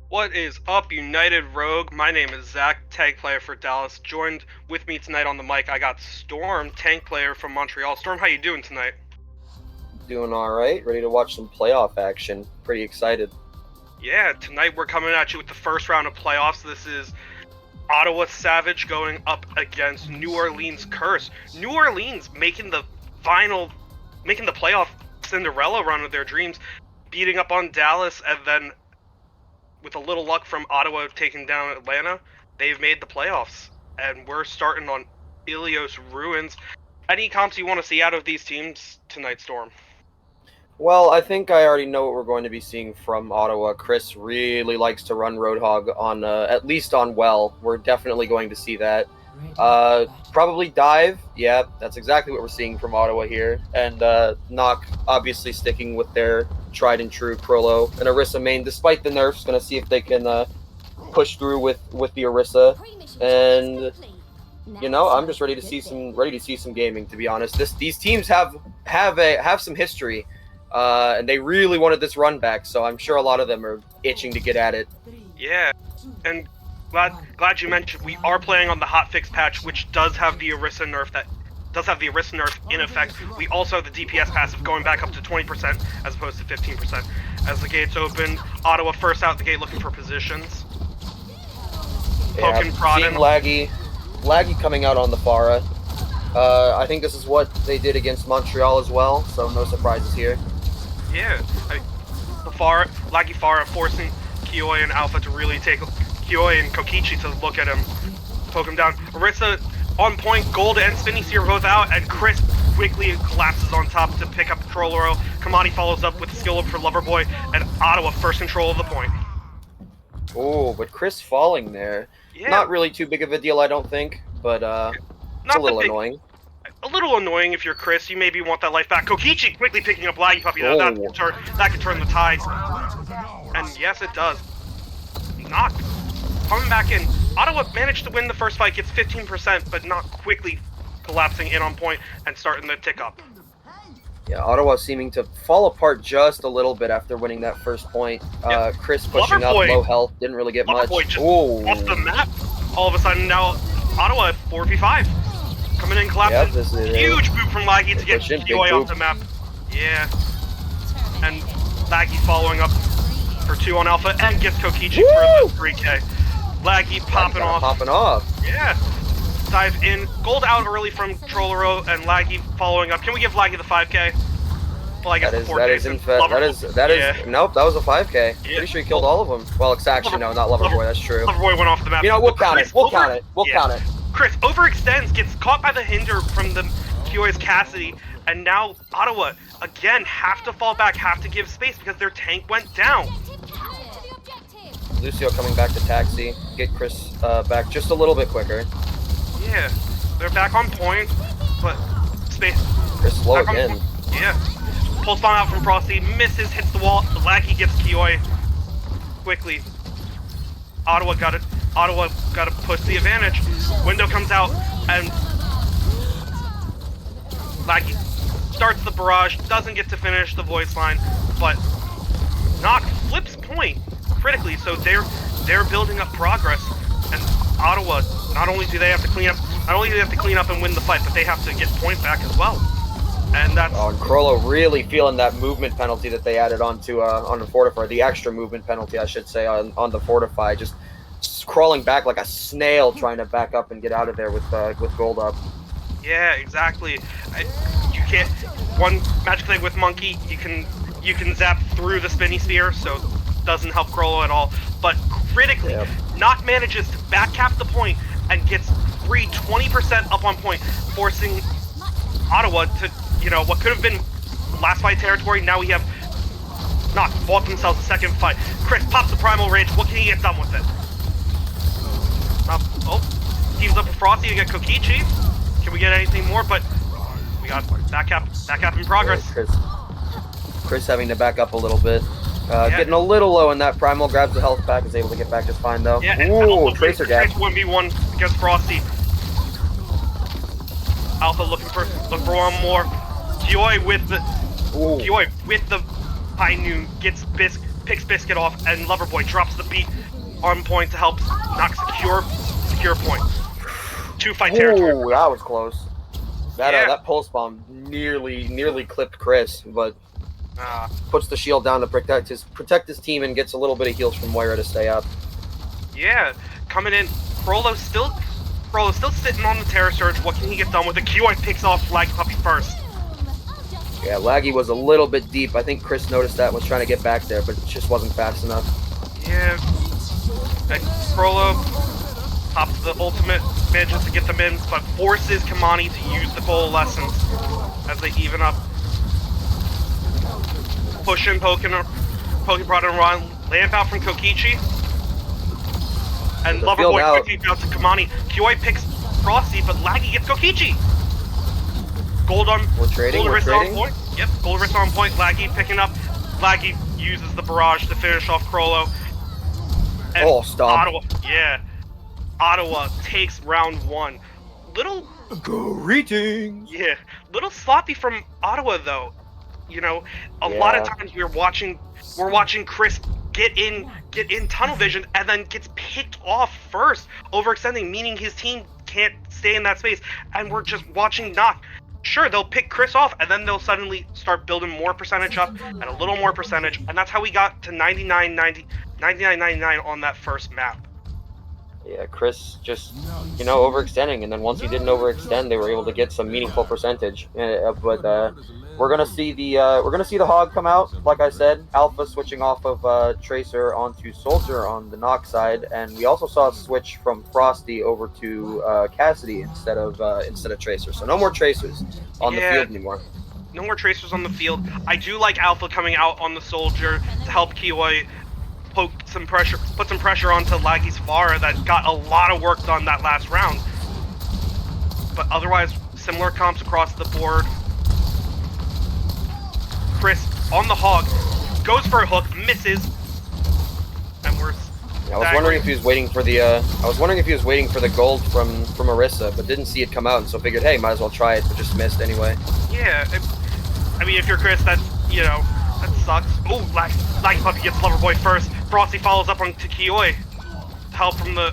What is up, United Rogue? My name is Zach, tank player for Dallas. Joined with me tonight on the mic, I got Storm, tank player from Montreal. Storm, how you doing tonight? Doing all right. Ready to watch some playoff action. Pretty excited. Yeah, tonight we're coming at you with the first round of playoffs. This is Ottawa Savage going up against New Orleans Curse. New Orleans making the playoff Cinderella run of their dreams, beating up on Dallas, and then with a little luck from Ottawa taking down Atlanta, they've made the playoffs. And we're starting on Ilios Ruins. Any comps you want to see out of these teams tonight, Storm? Well, I think I already know what we're going to be seeing from Ottawa. Chris really likes to run Roadhog on, at least on well. We're definitely going to see that. Probably dive. Yeah, that's exactly what we're seeing from Ottawa here. And Knock obviously sticking with their tried and true Krollo and Orisa main, despite the nerfs. Going to see if they can push through with the Orisa. And I'm just ready to see some gaming. To be honest, these teams have some history. And they really wanted this run back, so I'm sure a lot of them are itching to get at it. Yeah, and glad you mentioned we are playing on the hotfix patch, which does have the Orisa nerf in effect. We also have the DPS passive going back up to 20% as opposed to 15%. As the gates open, Ottawa first out the gate looking for positions. Poking, prodding. Laggy coming out on the Pharah. I think this is what they did against Montreal as well, so no surprises here. Yeah, Laggy Pharah forcing Kioi and Alpha to really take Kioi and Kokichi to look at him, poke him down. Orisa on point, Gold and Spinny Seer both out, and Chris quickly collapses on top to pick up Trollero. Kamani follows up with a skill up for Loverboy, and Ottawa first control of the point. Oh, but Chris falling there. Yeah. Not really too big of a deal, I don't think, but it's a little annoying. A little annoying if you're Chris. You maybe want that life back. Kokichi quickly picking up Laggy Puppy. That can turn the tide. And yes, it does. Knock coming back in. Ottawa managed to win the first fight, gets 15%, but not quickly collapsing in on point and starting to tick up. Yeah, Ottawa seeming to fall apart just a little bit after winning that first point. Yeah. Chris pushing up, low health, didn't really get much. Just off the map. All of a sudden now Ottawa 4v5. Coming in, collapsing. Yep, huge boop from Laggy to get Kioi off the map. Yeah. And Laggy following up for 2 on Alpha and gets Kokichi for the 3k. Laggy popping off. Yeah. Dive in. Gold out early from Trollero and Laggy following up. Can we give Laggy the 5k? Well, I guess nope, that was a 5k. Yeah. Pretty sure he killed all of them. Well, actually, no, not Loverboy, that's true. Loverboy went off the map. We'll count it. We'll count it. Chris overextends, gets caught by the hinder from the Kioi's Cassidy, and now Ottawa, again, have to fall back, have to give space because their tank went down. Lucio coming back to taxi, get Chris back just a little bit quicker. Yeah, they're back on point, but space. Chris slow again. Yeah. Pulse bomb out from Frosty, misses, hits the wall, Laggy gets Kioi quickly. Ottawa got to push the advantage. Window comes out, and Laggy starts the barrage, doesn't get to finish the voice line, but Knock flips point critically, so they're building up progress, and Ottawa, not only do they have to clean up and win the fight, but they have to get point back as well. And that's... Oh, and Krollo really feeling that movement penalty that they added onto on the Fortify, the extra movement penalty, I should say, on the Fortify, just crawling back like a snail, trying to back up and get out of there with Gold up. Yeah, exactly. You can't... One magic thing with Monkey, you can zap through the Spinny Sphere, so doesn't help Krollo at all. But critically, yep. Knock manages to backcap the point and gets free 20% up on point, forcing Ottawa to, what could have been last fight territory. Now we have Knock bought themselves a second fight. Chris pops the Primal Rage. What can he get done with it? Teams up with Frosty to get Kokichi. Can we get anything more? But we got back in progress. Chris having to back up a little bit. Getting a little low in that Primal, grabs the health pack, is able to get back just fine though. Yeah, ooh, Tracer gap. 1v1 against Frosty. Alpha looking for one more. Kioi with the High Noon gets Bisque picks Biscuit off, and Loverboy drops the beat on point to help Nock secure point. 2-fight territory. Ooh, that was close. That Yeah. that pulse bomb nearly clipped Chris, but Uh, puts the shield down to protect his team and gets a little bit of heals from Moira to stay up. yeah, coming in, Frollo's still sitting on the Terror Surge. What can he get done with it? QI picks off Lag Puppy first. Yeah, Laggy was a little bit deep. I think Chris noticed that and was trying to get back there, but it just wasn't fast enough. Yeah, and Frollo pops the ultimate, manages to get them in, but forces Kamani to use the Coalescence as they even up. Pushing, poking, prodding around, lamp out from Kokichi. And The Loverboy field out. quickly out to Kamani. QI picks Frosty, but Laggy gets Kokichi. Gold on We're trading, Gold we're Wrist trading. on point. Yep, Gold Wrist on point. Laggy picking up. Laggy uses the barrage to finish off Crollo. And Oh, stop. Ottawa, yeah. Ottawa takes round 1. Little Greetings. little sloppy from Ottawa though. You know, a lot of times we're watching Chris get in tunnel vision and then gets picked off first, overextending, meaning his team can't stay in that space, and we're just watching Nock. Sure, they'll pick Chris off, and then they'll suddenly start building more percentage up, and a little more percentage, and that's how we got to 99-99 on that first map. Yeah, Chris just, overextending, and then once he didn't overextend, they were able to get some meaningful percentage. But we're gonna see the Hog come out. Like I said, Alpha switching off of Tracer onto Soldier on the Nock side, and we also saw a switch from Frosty over to Cassidy instead of Tracer. So no more Tracers on the field anymore. No more Tracers on the field. I do like Alpha coming out on the Soldier to help Kiwi put some pressure onto Laggy's Farah that got a lot of work done that last round. But otherwise, similar comps across the board. Chris on the Hog goes for a hook, misses, and we're. I was wondering if he was waiting for the. I was wondering if he was waiting for the gold from Arissa, but didn't see it come out, and so figured, hey, might as well try it, but just missed anyway. Yeah, I mean, if you're Chris, that's that sucks. Oh, Laggy Puppy gets Loverboy first. Frosty follows up on Kioi. Help from the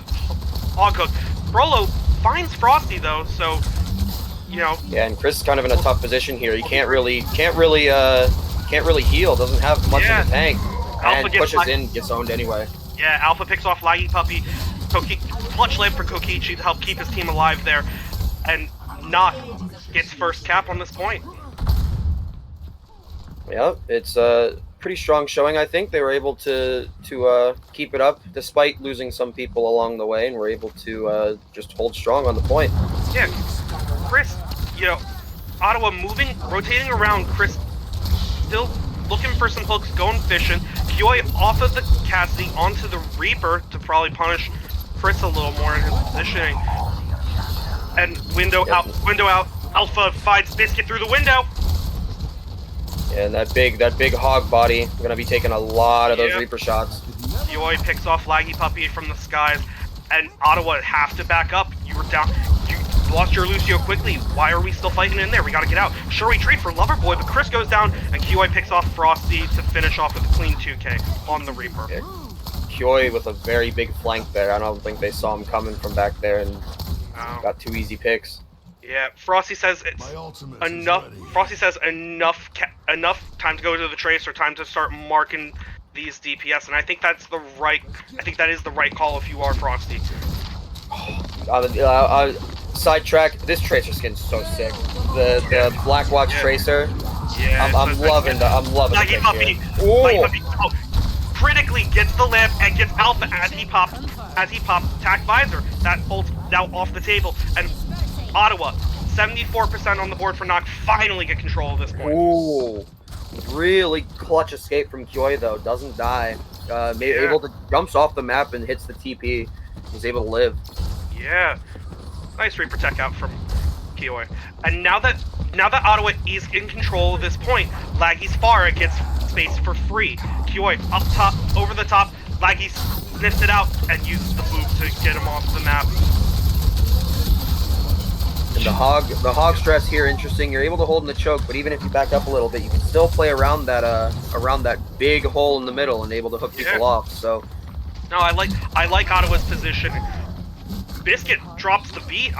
Hog hook. Frollo finds Frosty though, so Yeah, and Chris is kind of in a tough position here. He can't really heal. Doesn't have much in the tank, and pushes in, gets owned anyway. Yeah, Alpha picks off Laggy Puppy. Clutch lamp for Kokichi to help keep his team alive there, and Nock gets first cap on this point. Yeah, it's pretty strong showing. I think they were able to keep it up despite losing some people along the way, and were able to just hold strong on the point. Yeah, Chris, Ottawa rotating around. Chris still looking for some hooks, going fishing. Kioi off of the Cassidy onto the Reaper to probably punish Chris a little more in his positioning. And window out. Alpha finds Biscuit through the window. And that big Hog body gonna be taking a lot of those Reaper shots. Kioi picks off Laggy Puppy from the skies, and Ottawa have to back up. You were down. You lost your Lucio quickly. Why are we still fighting in there? We gotta get out. Sure, we trade for Loverboy, but Chris goes down, and Kioi picks off Frosty to finish off with a clean 2K on the Reaper. Yeah. Kioi with a very big flank there. I don't think they saw him coming from back there, and got 2 easy picks. Yeah, Frosty says it's enough. Frosty says enough time to go to the Tracer, time to start marking these DPS, and I think that is the right call if you are Frosty. Sidetrack. This Tracer skin's so sick. The Black Watch Tracer. Yeah, I'm loving the Laggy Puppy. Laggy Puppy critically gets the lamp and gets Alpha as he pops Tac Visor. That ult's now off the table, and Ottawa, 74% on the board for Nock, finally get control of this point. Ooh, really clutch escape from Kioi though. Doesn't die. Able to jumps off the map and hits the TP. He's able to live. Yeah, nice Reaper tech out from Kioi. And now that Ottawa is in control of this point, Laggy's Farah gets space for free. Kioi up top, over the top. Laggy sniffs it out and uses the boop to get him off the map. And the hog stress here, interesting. You're able to hold in the choke, but even if you back up a little bit, you can still play around that big hole in the middle and able to hook people off. So no, I like Ottawa's position. Biscuit drops the beat.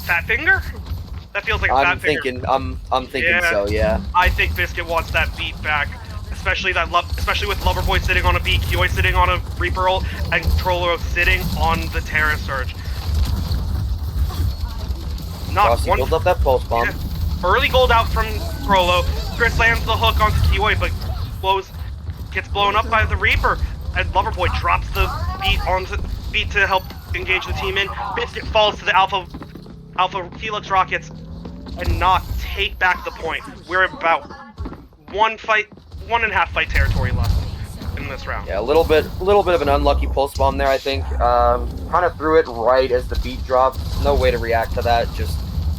Fat finger. That feels like a fat finger. I'm thinking so. Yeah. I think Biscuit wants that beat back, especially with Loverboy sitting on a beat, Kioi sitting on a Reaper ult, and Trollo sitting on the Terra Surge. Builds up that pulse bomb. Yeah. Early gold out from Trollo. Chris lands the hook onto Kioi, but gets blown up by the Reaper, and Loverboy drops the beat to help engage the team in. Biscuit falls to the Alpha Helix rockets and not take back the point. We're about 1.5 fight territory left in this round. Yeah, a little bit of an unlucky pulse bomb there, I think. Kind of threw it right as the beat dropped. No way to react to that, just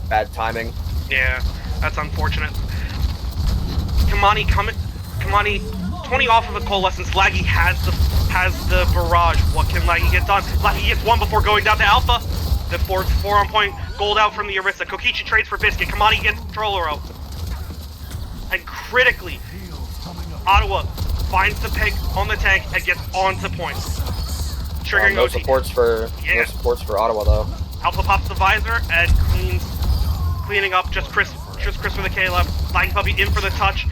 bad timing. Yeah, that's unfortunate. Kamani 20 off of a coalescence. Laggy has the barrage. What can Laggy get done? Laggy gets one before going down to Alpha. The 4 on point. Gold out from the Orisa. Kokichi trades for Biscuit. Kamani gets Trollero. And critically, Ottawa finds the peg on the tank and gets onto point. Triggering no OT. supports for Ottawa though. Alpha pops the visor and cleaning up. Just Chris with a K left. Lightning Puppy in for the touch.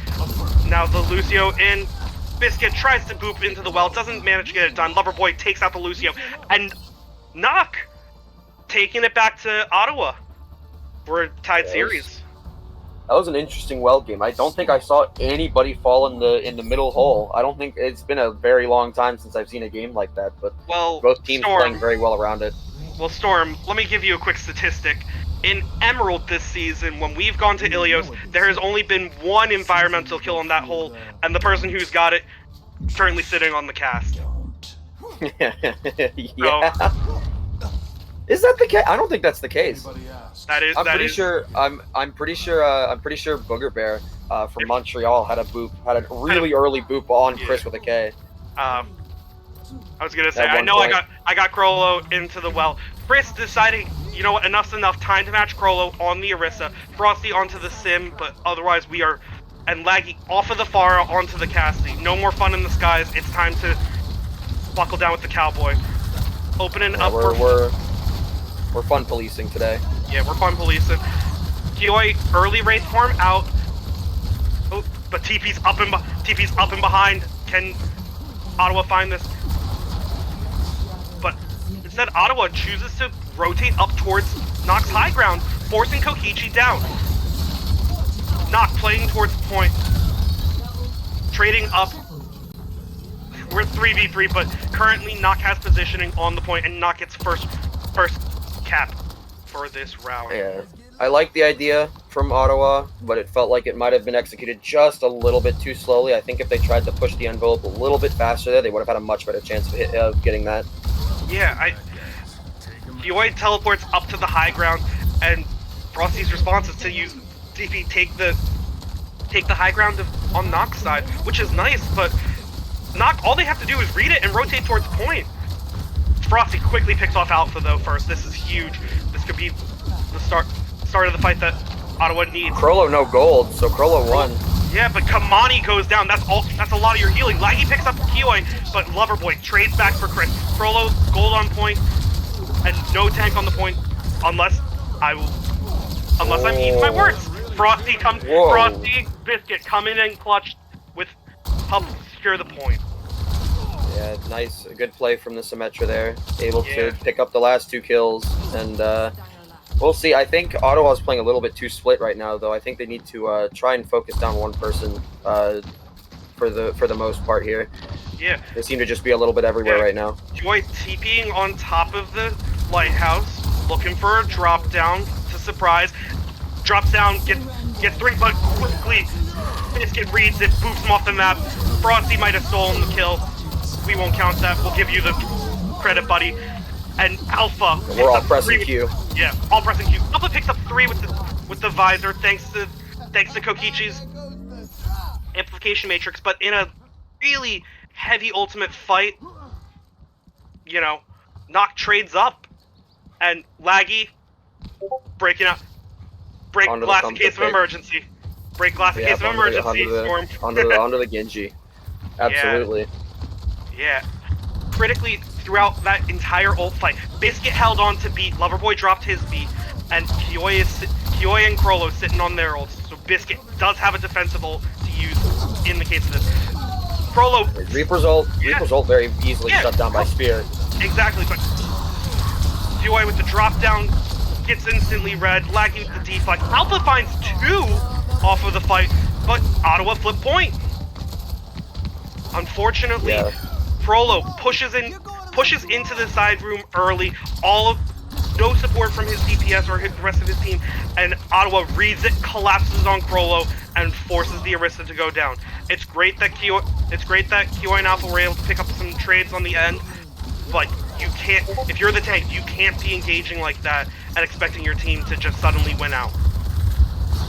Now the Lucio in. Biscuit tries to boop into the well. Doesn't manage to get it done. Loverboy takes out the Lucio. And Knock taking it back to Ottawa for a tied series. That was an interesting well game. I don't think I saw anybody fall in the middle hole. I don't think it's been a very long time since I've seen a game like that, but both teams playing very well around it. Well, Storm, let me give you a quick statistic. In Emerald this season, when we've gone to Ilios, there has only been one environmental kill on that hole, and the person who's got it currently sitting on the cast. Yeah. So, is that the case? I don't think that's the case. I'm pretty sure Booger Bear from Montreal had a really early boop on Chris with a K. I was gonna say, I know point. I got Crollo into the well. Chris deciding, you know what, enough's enough. Time to match Crollo on the Orisa. Frosty onto the Sim, but otherwise we are, and Laggy off of the Pharah onto the Cassie. No more fun in the skies. It's time to buckle down with the Cowboy. Opening up. We're fun policing today. Yeah, we're fun policing. Kioi early Wraith form out. Oh, but TP's up and behind. Can Ottawa find this? But instead, Ottawa chooses to rotate up towards Nock's high ground, forcing Kokichi down. Nock playing towards the point. Trading up. We're 3v3, but currently Nock has positioning on the point, and Nock gets first cap for this round. Yeah, I like the idea from Ottawa, but it felt like it might have been executed just a little bit too slowly. I think if they tried to push the envelope a little bit faster there, they would have had a much better chance of getting that. Yeah, Kioi teleports up to the high ground, and Frosty's response is to use DP take the high ground on Nock's side, which is nice, but Nock, all they have to do is read it and rotate towards point. Frosty quickly picks off Alpha though first. This is huge. This could be the start of the fight that Ottawa needs. Crollo no gold, so Crollo won. Yeah, but Kamani goes down. That's a lot of your healing. Laggy picks up Kioi, but Loverboy trades back for Chris. Crollo gold on point, and no tank on the point, unless I'm eating my words. Frosty Biscuit come in and clutch with help secure the point. Yeah, nice, a good play from the Symmetra there. Able to pick up the last 2 kills, and we'll see. I think Ottawa's playing a little bit too split right now, though. I think they need to try and focus down one person for the most part here. Yeah. They seem to just be a little bit everywhere right now. Joy TPing on top of the lighthouse, looking for a drop down to surprise. Drops down, gets 3, but quickly Biscuit reads it, boops him off the map. Frosty might have stolen the kill. We won't count that. We'll give you the credit, buddy. And Alpha. We're all pressing Q. Yeah, all pressing Q. Alpha picks up 3 with the visor, thanks to Kokichi's amplification matrix. But in a really heavy ultimate fight, you know, Nock trades up, and Laggy breaking out. Break onto the glass in pump case of pick. emergency. Break glass in Yeah, case of emergency, Storm. onto the Genji. Absolutely. Yeah. Critically, throughout that entire ult fight, Biscuit held on to beat, Loverboy dropped his beat, and Kioi and Krollo sitting on their ults, so Biscuit does have a defensive ult to use in the case of this. Krollo... Reaper's ult very easily shut down by Spear. Exactly, but Kioi with the drop down gets instantly red, Laggy with the deflect. Alpha finds 2 off of the fight, but Ottawa flip point. Unfortunately, Frollo pushes into the side room early. No support from his DPS or the rest of his team, and Ottawa reads it, collapses on Frollo, and forces the Arista to go down. It's great that Kioi and Alpha were able to pick up some trades on the end, but you can't. If you're the tank, you can't be engaging like that and expecting your team to just suddenly win out.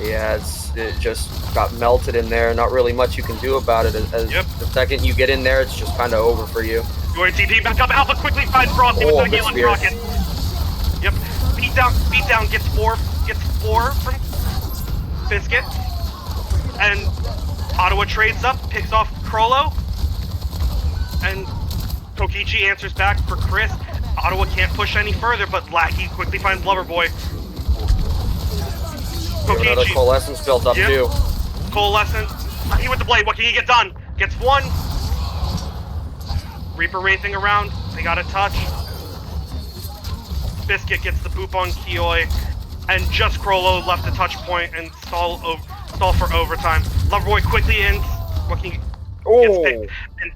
Yeah, it just got melted in there. Not really much you can do about it. The second you get in there, it's just kind of over for you. Your TP back up. Alpha quickly finds Frosty with the healing rocket. Yep. Beat down gets four from Biscuit. And Ottawa trades up, picks off Krollo. And Kokichi answers back for Chris. Ottawa can't push any further, but Lackey quickly finds Loverboy. Another Coalescence built up too. Coalescence. Lackey with the blade. What can he get done? Gets 1. Reaper wraithing around. They got a touch. Biscuit gets the boop on Kioi. And just Krollo left the touch point and stall for overtime. Loverboy quickly ends. What can he gets picked. And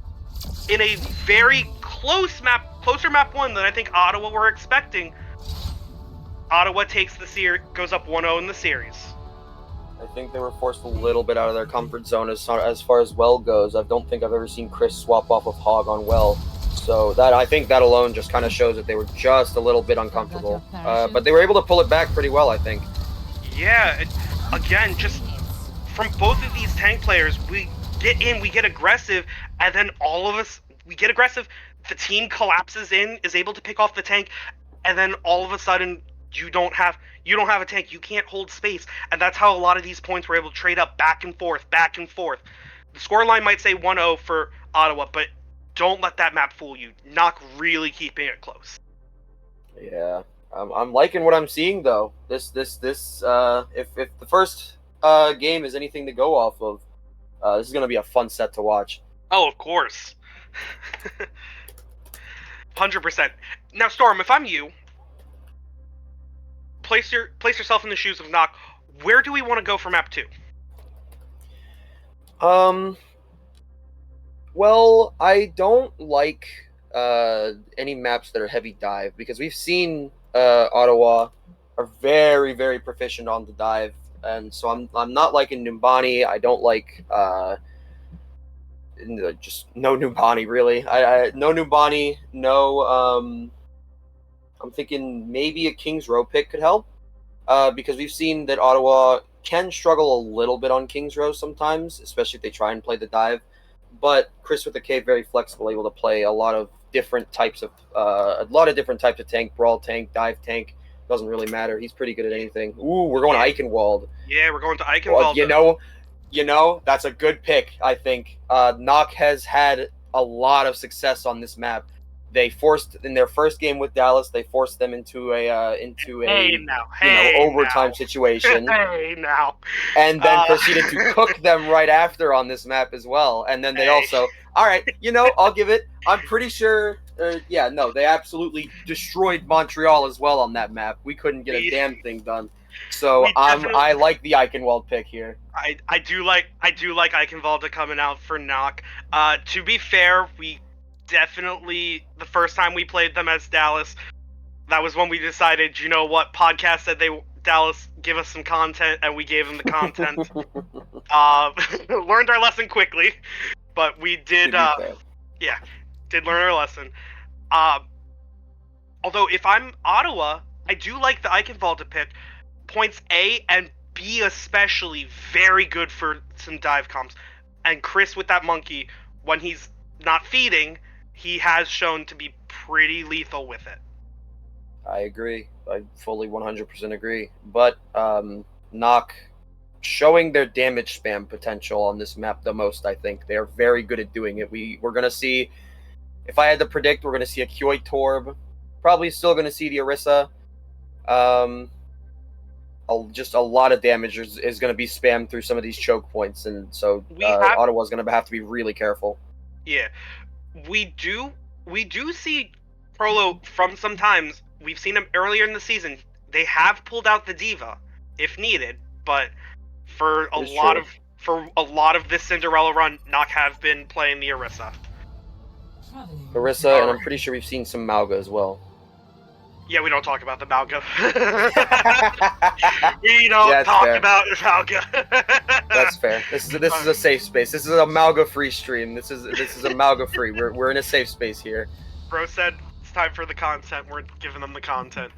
in a very closer map 1 than I think Ottawa were expecting, Ottawa takes the series, goes up 1-0 in the series. I think they were forced a little bit out of their comfort zone as far as Well goes. I don't think I've ever seen Chris swap off of Hog on Well. So I think that alone just kind of shows that they were just a little bit uncomfortable. But they were able to pull it back pretty well, I think. Yeah, again, just from both of these tank players, we get in, we get aggressive, and then all of us, we get aggressive, the team collapses in, is able to pick off the tank, and then all of a sudden, you don't have a tank, you can't hold space, and that's how a lot of these points were able to trade up back and forth. The scoreline might say 1-0 for Ottawa, but don't let that map fool you. Nock really keeping it close. Yeah, I'm liking what I'm seeing though. If the first game is anything to go off of, this is gonna be a fun set to watch. Oh, of course. 100%. Now, Storm, if I'm you, place yourself in the shoes of Nock. Where do we want to go for map 2? Well, I don't like any maps that are heavy dive because we've seen Ottawa are very, very proficient on the dive, and so I'm not liking Numbani. I don't like just no Numbani really. No Numbani. No. I'm thinking maybe a King's Row pick could help because we've seen that Ottawa can struggle a little bit on King's Row sometimes, especially if they try and play the dive. But Chris with the K, very flexible, able to play a lot of different types of tank, brawl tank, dive tank. Doesn't really matter. He's pretty good at anything. Ooh, we're going to Eichenwald. Yeah, we're going to Eichenwald. Well, you know, that's a good pick. I think Nock has had a lot of success on this map. They forced in their first game with Dallas. They forced them into a overtime situation. And then proceeded to cook them right after on this map as well. And then they also, all right, I'll give it. I'm pretty sure. They absolutely destroyed Montreal as well on that map. We couldn't get a damn thing done. So I like the Eichenwald pick here. I do like Eichenwald coming out for Nock. To be fair, we definitely, the first time we played them as Dallas, that was when we decided, you know what, podcast said Dallas give us some content, and we gave them the content. Learned our lesson quickly, but we did did learn our lesson. Although if I'm Ottawa, I do like the Eichenwald pick. Points A and B especially very good for some dive comps. And Chris with that monkey, when he's not feeding, he has shown to be pretty lethal with it. I agree. I fully 100% agree. But Nock showing their damage spam potential on this map the most, I think. They are very good at doing it. We're going to see, if I had to predict, we're going to see a Koi Torb. Probably still going to see the Orisa. Just a lot of damage is going to be spammed through some of these choke points, and so Ottawa's going to have to be really careful. Yeah, we do see Prolo from sometimes. We've seen him earlier in the season. They have pulled out the Diva if needed, but for a lot of this Cinderella run, Nock have been playing the Orisa. Orisa, and I'm pretty sure we've seen some Mauga as well. Yeah, we don't talk about the Mauga. We don't talk about Mauga. That's fair. This is a safe space. This is a Mauga free stream. This is a Mauga free. We're in a safe space here. Bro said it's time for the content. We're giving them the content.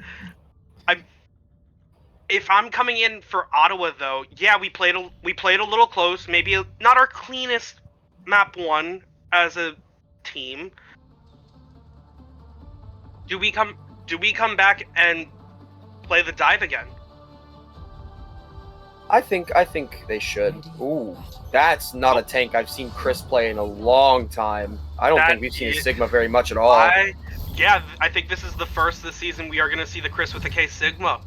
If I'm coming in for Ottawa though, yeah, we played a little close. Maybe not our cleanest map 1 as a team. Do we come back and play the dive again? I think they should. Ooh, that's not a tank I've seen Chris play in a long time. I don't think we've seen a Sigma very much at all. I think this is the first this season we are going to see the Chris with the K Sigma.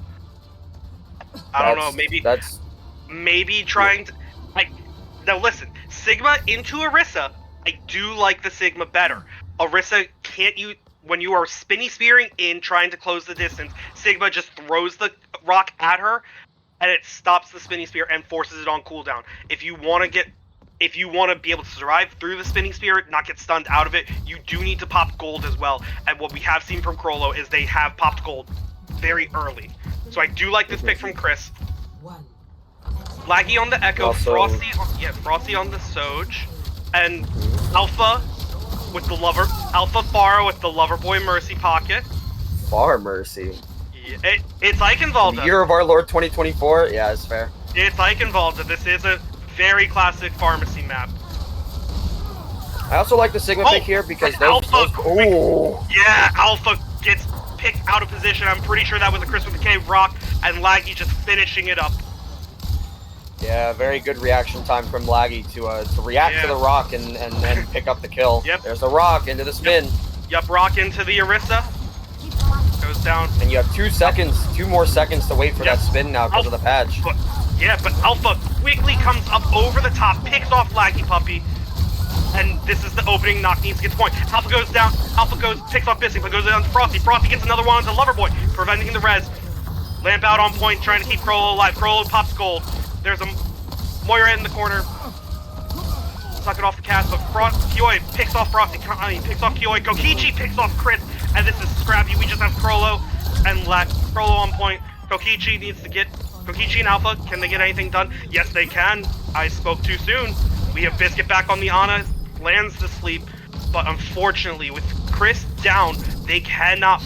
I don't know, maybe trying to... Now listen, Sigma into Orisa, I do like the Sigma better. Orisa can't use... When you are spinny spearing in, trying to close the distance, Sigma just throws the rock at her, and it stops the spinny spear and forces it on cooldown. If you want to be able to survive through the spinning spear, not get stunned out of it, you do need to pop gold as well. And what we have seen from Crollo is they have popped gold very early. So I do like this pick from Chris. Laggy on the Echo, Frosty on the Soj, and Alpha Pharah with the Loverboy Mercy pocket. Far Mercy. Yeah, it's Eichenwalde. Year of our Lord 2024? Yeah, it's fair. It's Eichenwalde. This is a very classic pharmacy map. I also like the Sigma pick here because Alpha gets picked out of position. I'm pretty sure that was a Chris with the K rock, and Laggy just finishing it up. Yeah, very good reaction time from Laggy to react to the rock and pick up the kill. Yep. There's the rock into the spin. Yep, rock into the Orisa. Goes down. And you have 2 more seconds to wait for that spin now because of the patch. But Alpha quickly comes up over the top, picks off Laggy Puppy, and this is the opening. Nock needs to get the point. Alpha goes down. Picks off Bissing, but goes down to Frosty. Frosty gets another one onto Loverboy, preventing the res. Lamp out on point, trying to keep Crollo alive. Crollo pops gold. There's a Moira in the corner. Suck it off the cast, but Koi picks off Frosty. Picks off Koi. Kokichi picks off Chris, and this is scrappy. We just have Crollo and Crollo on point. Kokichi needs to get... Kokichi and Alpha, can they get anything done? Yes, they can. I spoke too soon. We have Biscuit back on the Ana, lands to sleep, but unfortunately, with Chris down, they cannot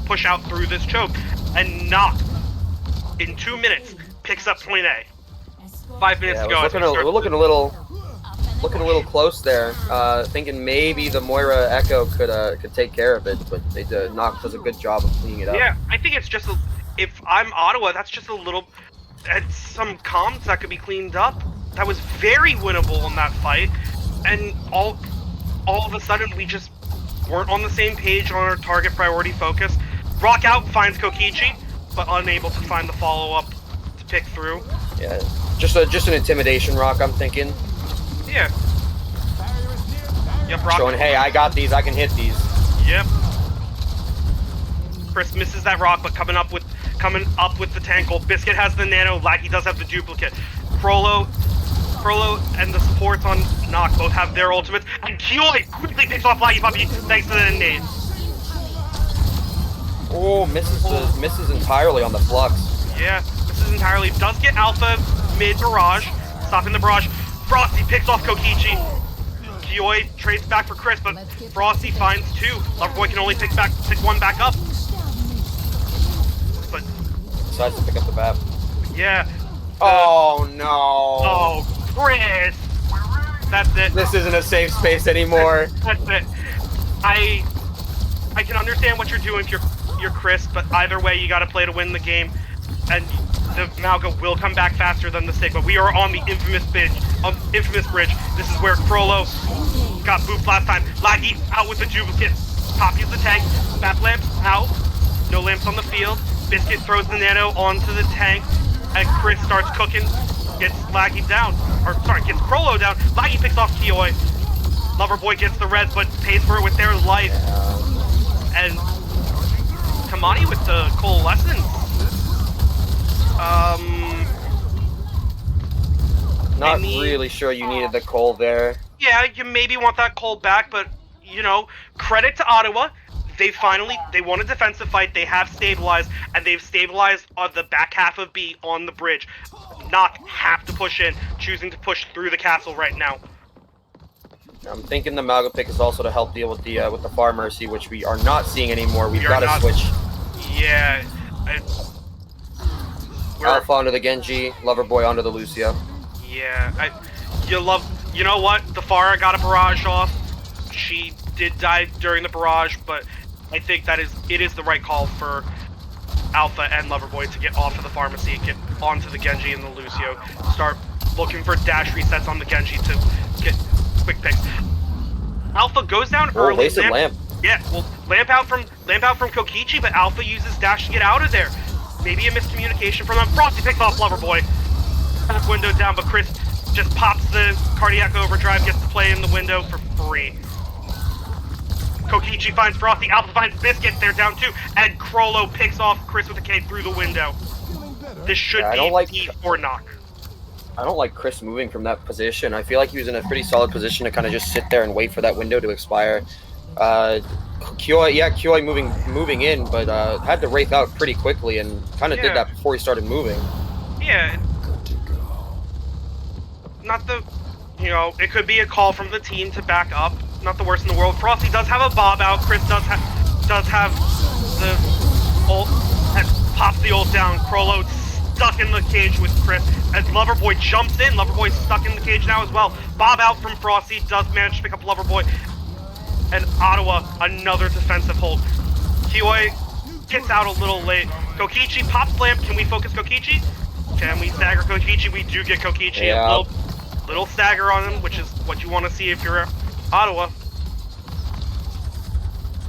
push out through this choke, and Nock, in 2 minutes, picks up point A. 5 minutes to go. We're looking a little close there. Thinking maybe the Moira Echo could take care of it, but Nock does a good job of cleaning it up. Yeah, I think it's just if I'm Ottawa, that's just a little, some comms that could be cleaned up. That was very winnable in that fight, and all of a sudden we just weren't on the same page on our target priority focus. Rock out finds Kokichi, but unable to find the follow-up to pick through. Yeah, just an intimidation rock, I'm thinking. Yeah. Yep, rock. Showing, hey, I got these, I can hit these. Yep. Chris misses that rock, but coming up with the tankle. Biscuit has the nano, Laggy does have the duplicate. Crollo and the supports on Nock both have their ultimates, and Koi quickly picks off Laggy Puppy thanks to the nade. Oh, misses entirely on the flux. Yeah, misses entirely. Does get Alpha mid-barrage, stopping the barrage. Frosty picks off Kokichi. Koi trades back for Chris, but Frosty finds 2. Loverboy can only pick one back up. But decides to pick up the BAP. Yeah. Oh no. Oh, Chris. That's it. This isn't a safe space anymore. That's it. I can understand what you're doing if you're Chris, but either way, you got to play to win the game. And the Malga will come back faster than the Stigma. We are on the infamous bridge. This is where Frollo got booped last time. Laggy out with the duplicate. Poppy's the tank. Map lamps out. No lamps on the field. Biscuit throws the nano onto the tank, and Chris starts cooking. Gets Laggy down. Gets Frollo down. Laggy picks off Kioi. Loverboy gets the reds, but pays for it with their life. And Kamani with the coalescence. Not really sure you needed the coal there. Yeah, you maybe want that coal back, but, you know, credit to Ottawa. They won a defensive fight, they have stabilized, and they've stabilized on the back half of B on the bridge. Not have to push in, choosing to push through the castle right now. I'm thinking the Malga pick is also to help deal with the Far Mercy, which we are not seeing anymore. We've got to switch. Yeah. Alpha onto the Genji, Loverboy onto the Lucio. Yeah, you know what? The Pharah got a barrage off. She did die during the barrage, but I think it is the right call for Alpha and Loverboy to get off of the pharmacy, get onto the Genji and the Lucio, start looking for dash resets on the Genji to get quick picks. Alpha goes down early. Wasted lamp. Yeah, well, lamp out from Kokichi, but Alpha uses dash to get out of there. Maybe a miscommunication from them. Frosty picks off Loverboy. Window down, but Chris just pops the cardiac overdrive, gets to play in the window for free. Kokichi finds Frosty, Alpha finds Biscuit, they're down 2, and Crollo picks off Chris with a K through the window. This should be D4 knock. I don't like Chris moving from that position. I feel like he was in a pretty solid position to kind of just sit there and wait for that window to expire. Kioi moving in, but had to wraith out pretty quickly and kind of did that before he started moving. Yeah. Not the, it could be a call from the team to back up. Not the worst in the world. Frosty does have a bob out. Chris does have the ult, and pops the ult down. Crollo stuck in the cage with Chris. As Loverboy jumps in, Loverboy's stuck in the cage now as well. Bob out from Frosty, does manage to pick up Loverboy. And Ottawa, another defensive hold. Kioi gets out a little late. Kokichi pops lamp. Can we focus Kokichi? Can we stagger Kokichi? We do get Kokichi. Yeah. A little stagger on him, which is what you want to see if you're Ottawa.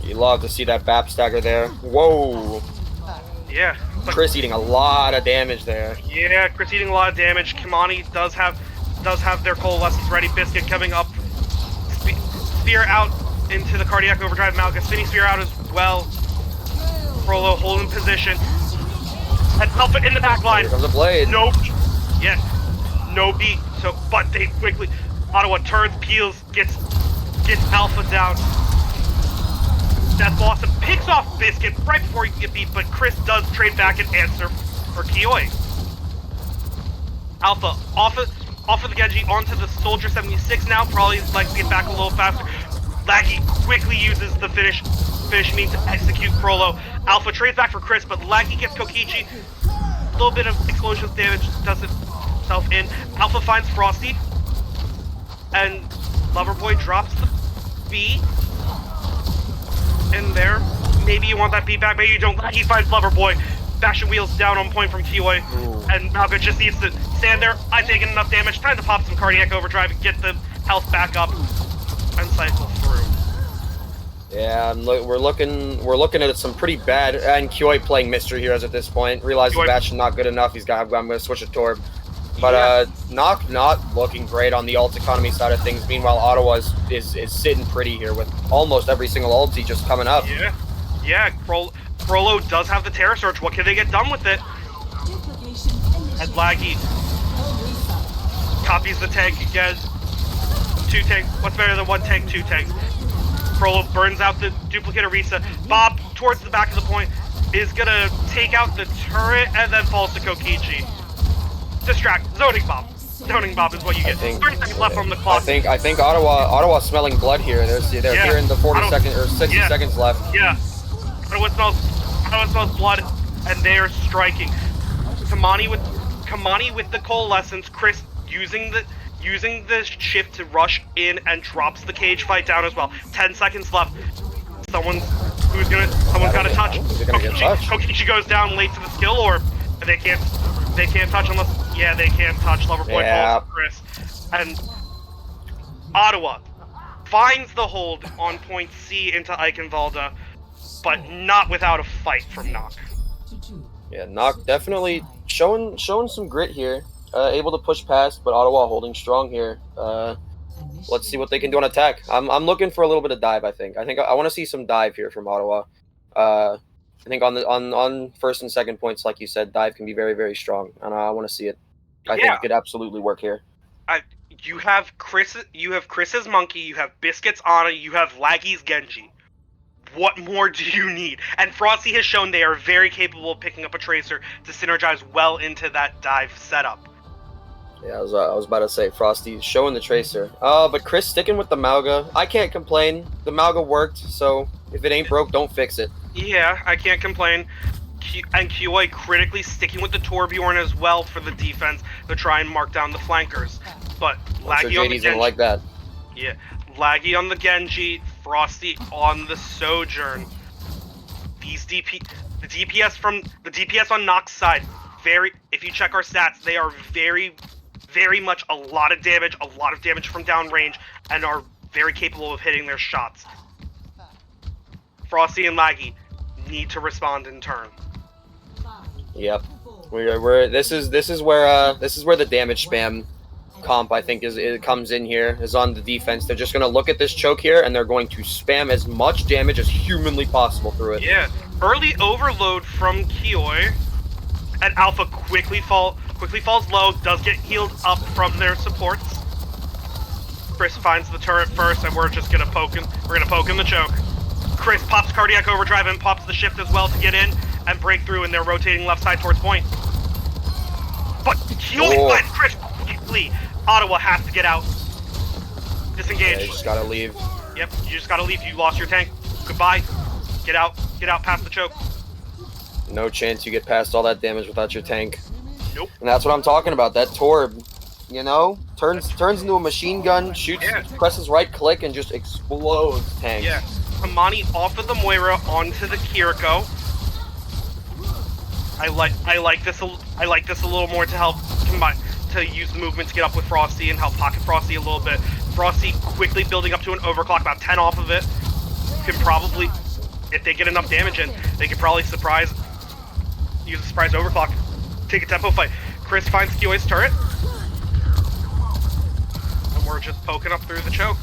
You love to see that BAP stagger there. Whoa. Yeah. Chris eating a lot of damage there. Yeah, Chris eating a lot of damage. Kimani does have their coalescence ready. Biscuit coming up. Spear out into the cardiac overdrive. Malga spinning spear out as well. Frollo holding position. And Alpha in the back line. Here comes a blade. No beat. Yes. No beat. So, but they quickly. Ottawa turns, peels, gets Alpha down. Death Blossom picks off Biscuit right before he can get beat, but Chris does trade back and answer for Kioi. Alpha off of the Genji onto the Soldier 76 now. Probably like to get back a little faster. Laggy quickly uses the finish mean to execute Frollo. Alpha trades back for Chris, but Laggy gets Kokichi. A little bit of explosions damage does itself in. Alpha finds Frosty. And Loverboy drops the B in there. Maybe you want that B back, maybe you don't. Laggy finds Loverboy. Fashion wheels down on point from Kioi. And Malga just needs to stand there. I've taken enough damage. Time to pop some cardiac overdrive and get the health back up and cycle through. Yeah, we're looking at some pretty bad, and Kioi playing Mystery Heroes at this point. Realizes Batch not good enough. I'm going to switch to Torb. But Nock not looking great on the ult economy side of things. Meanwhile, Ottawa is sitting pretty here with almost every single ulti just coming up. Yeah. Frollo does have the Terror Surge. What can they get done with it? And Laggy copies the tank again. 2 tanks. What's better than 1 tank? 2 tanks. Frollo burns out the duplicate Orisa. Bob, towards the back of the point, is gonna take out the turret and then falls to Kokichi. Distract. Zoning Bob. Zoning Bob is what you get. 30 seconds left on the clock. I think Ottawa smelling blood here. They're here in the 60 seconds left. Yeah. Ottawa smells blood, and they are striking. Kamani with the coalescence. Chris using the shift to rush in and drops the cage fight down as well. 10 seconds left. Someone's got to touch. Is it gonna get touched? Kokichi goes down late to the skill orb. They can't. They can't touch unless... Yeah, they can't touch. Loverboy falls to Chris. And Ottawa finds the hold on point C into Eichenwalde, but not without a fight from Nock. Yeah, Nock definitely showing some grit here. Able to push past, but Ottawa holding strong here. Let's see what they can do on attack. I'm looking for a little bit of dive. I think I want to see some dive here from Ottawa. I think on first and second points, like you said, dive can be very, very strong, and I want to see it. I think it could absolutely work here. You have Chris's Monkey, you have Biscuit's Ana, you have Laggy's Genji. What more do you need? And Frosty has shown they are very capable of picking up a Tracer to synergize well into that dive setup. Yeah, I was about to say Frosty showing the Tracer. But Chris sticking with the Malga. I can't complain. The Malga worked, so if it ain't broke, don't fix it. Yeah, I can't complain. And Kioi critically sticking with the Torbjorn as well for the defense to try and mark down the flankers. But Laggy on the Genji. Like that. Yeah, Laggy on the Genji, Frosty on the Sojourn. The DPS on Nock's side, if you check our stats, they are very, very much a lot of damage from downrange, and are very capable of hitting their shots. Frosty and Laggy need to respond in turn. Yep. This is where the damage spam comp, I think, it comes in here, is on the defense. They're just going to look at this choke here, and they're going to spam as much damage as humanly possible through it. Yeah. Early overload from Kioi, and Alpha quickly falls low, does get healed up from their supports. Chris finds the turret first, and we're just going to poke him. We're going to poke in the choke. Chris pops Cardiac Overdrive and pops the shift as well to get in and break through, and they're rotating left side towards point. But Kioi finds Chris quickly. Ottawa has to get out. Disengage. Yeah, you just gotta leave. Yep, you just gotta leave. You lost your tank. Goodbye. Get out past the choke. No chance you get past all that damage without your tank. Nope. And that's what I'm talking about. That Torb, turns into a machine gun, shoots, presses right click, and just explodes tanks. Yeah. Kamani off of the Moira onto the Kiriko. I like this a little more to help to use the movement to get up with Frosty and help pocket Frosty a little bit. Frosty quickly building up to an overclock, about 10 off of it. Can probably, if they get enough damage in, they can probably use a surprise overclock, take a tempo fight. Chris finds Kioi's turret, and we're just poking up through the choke.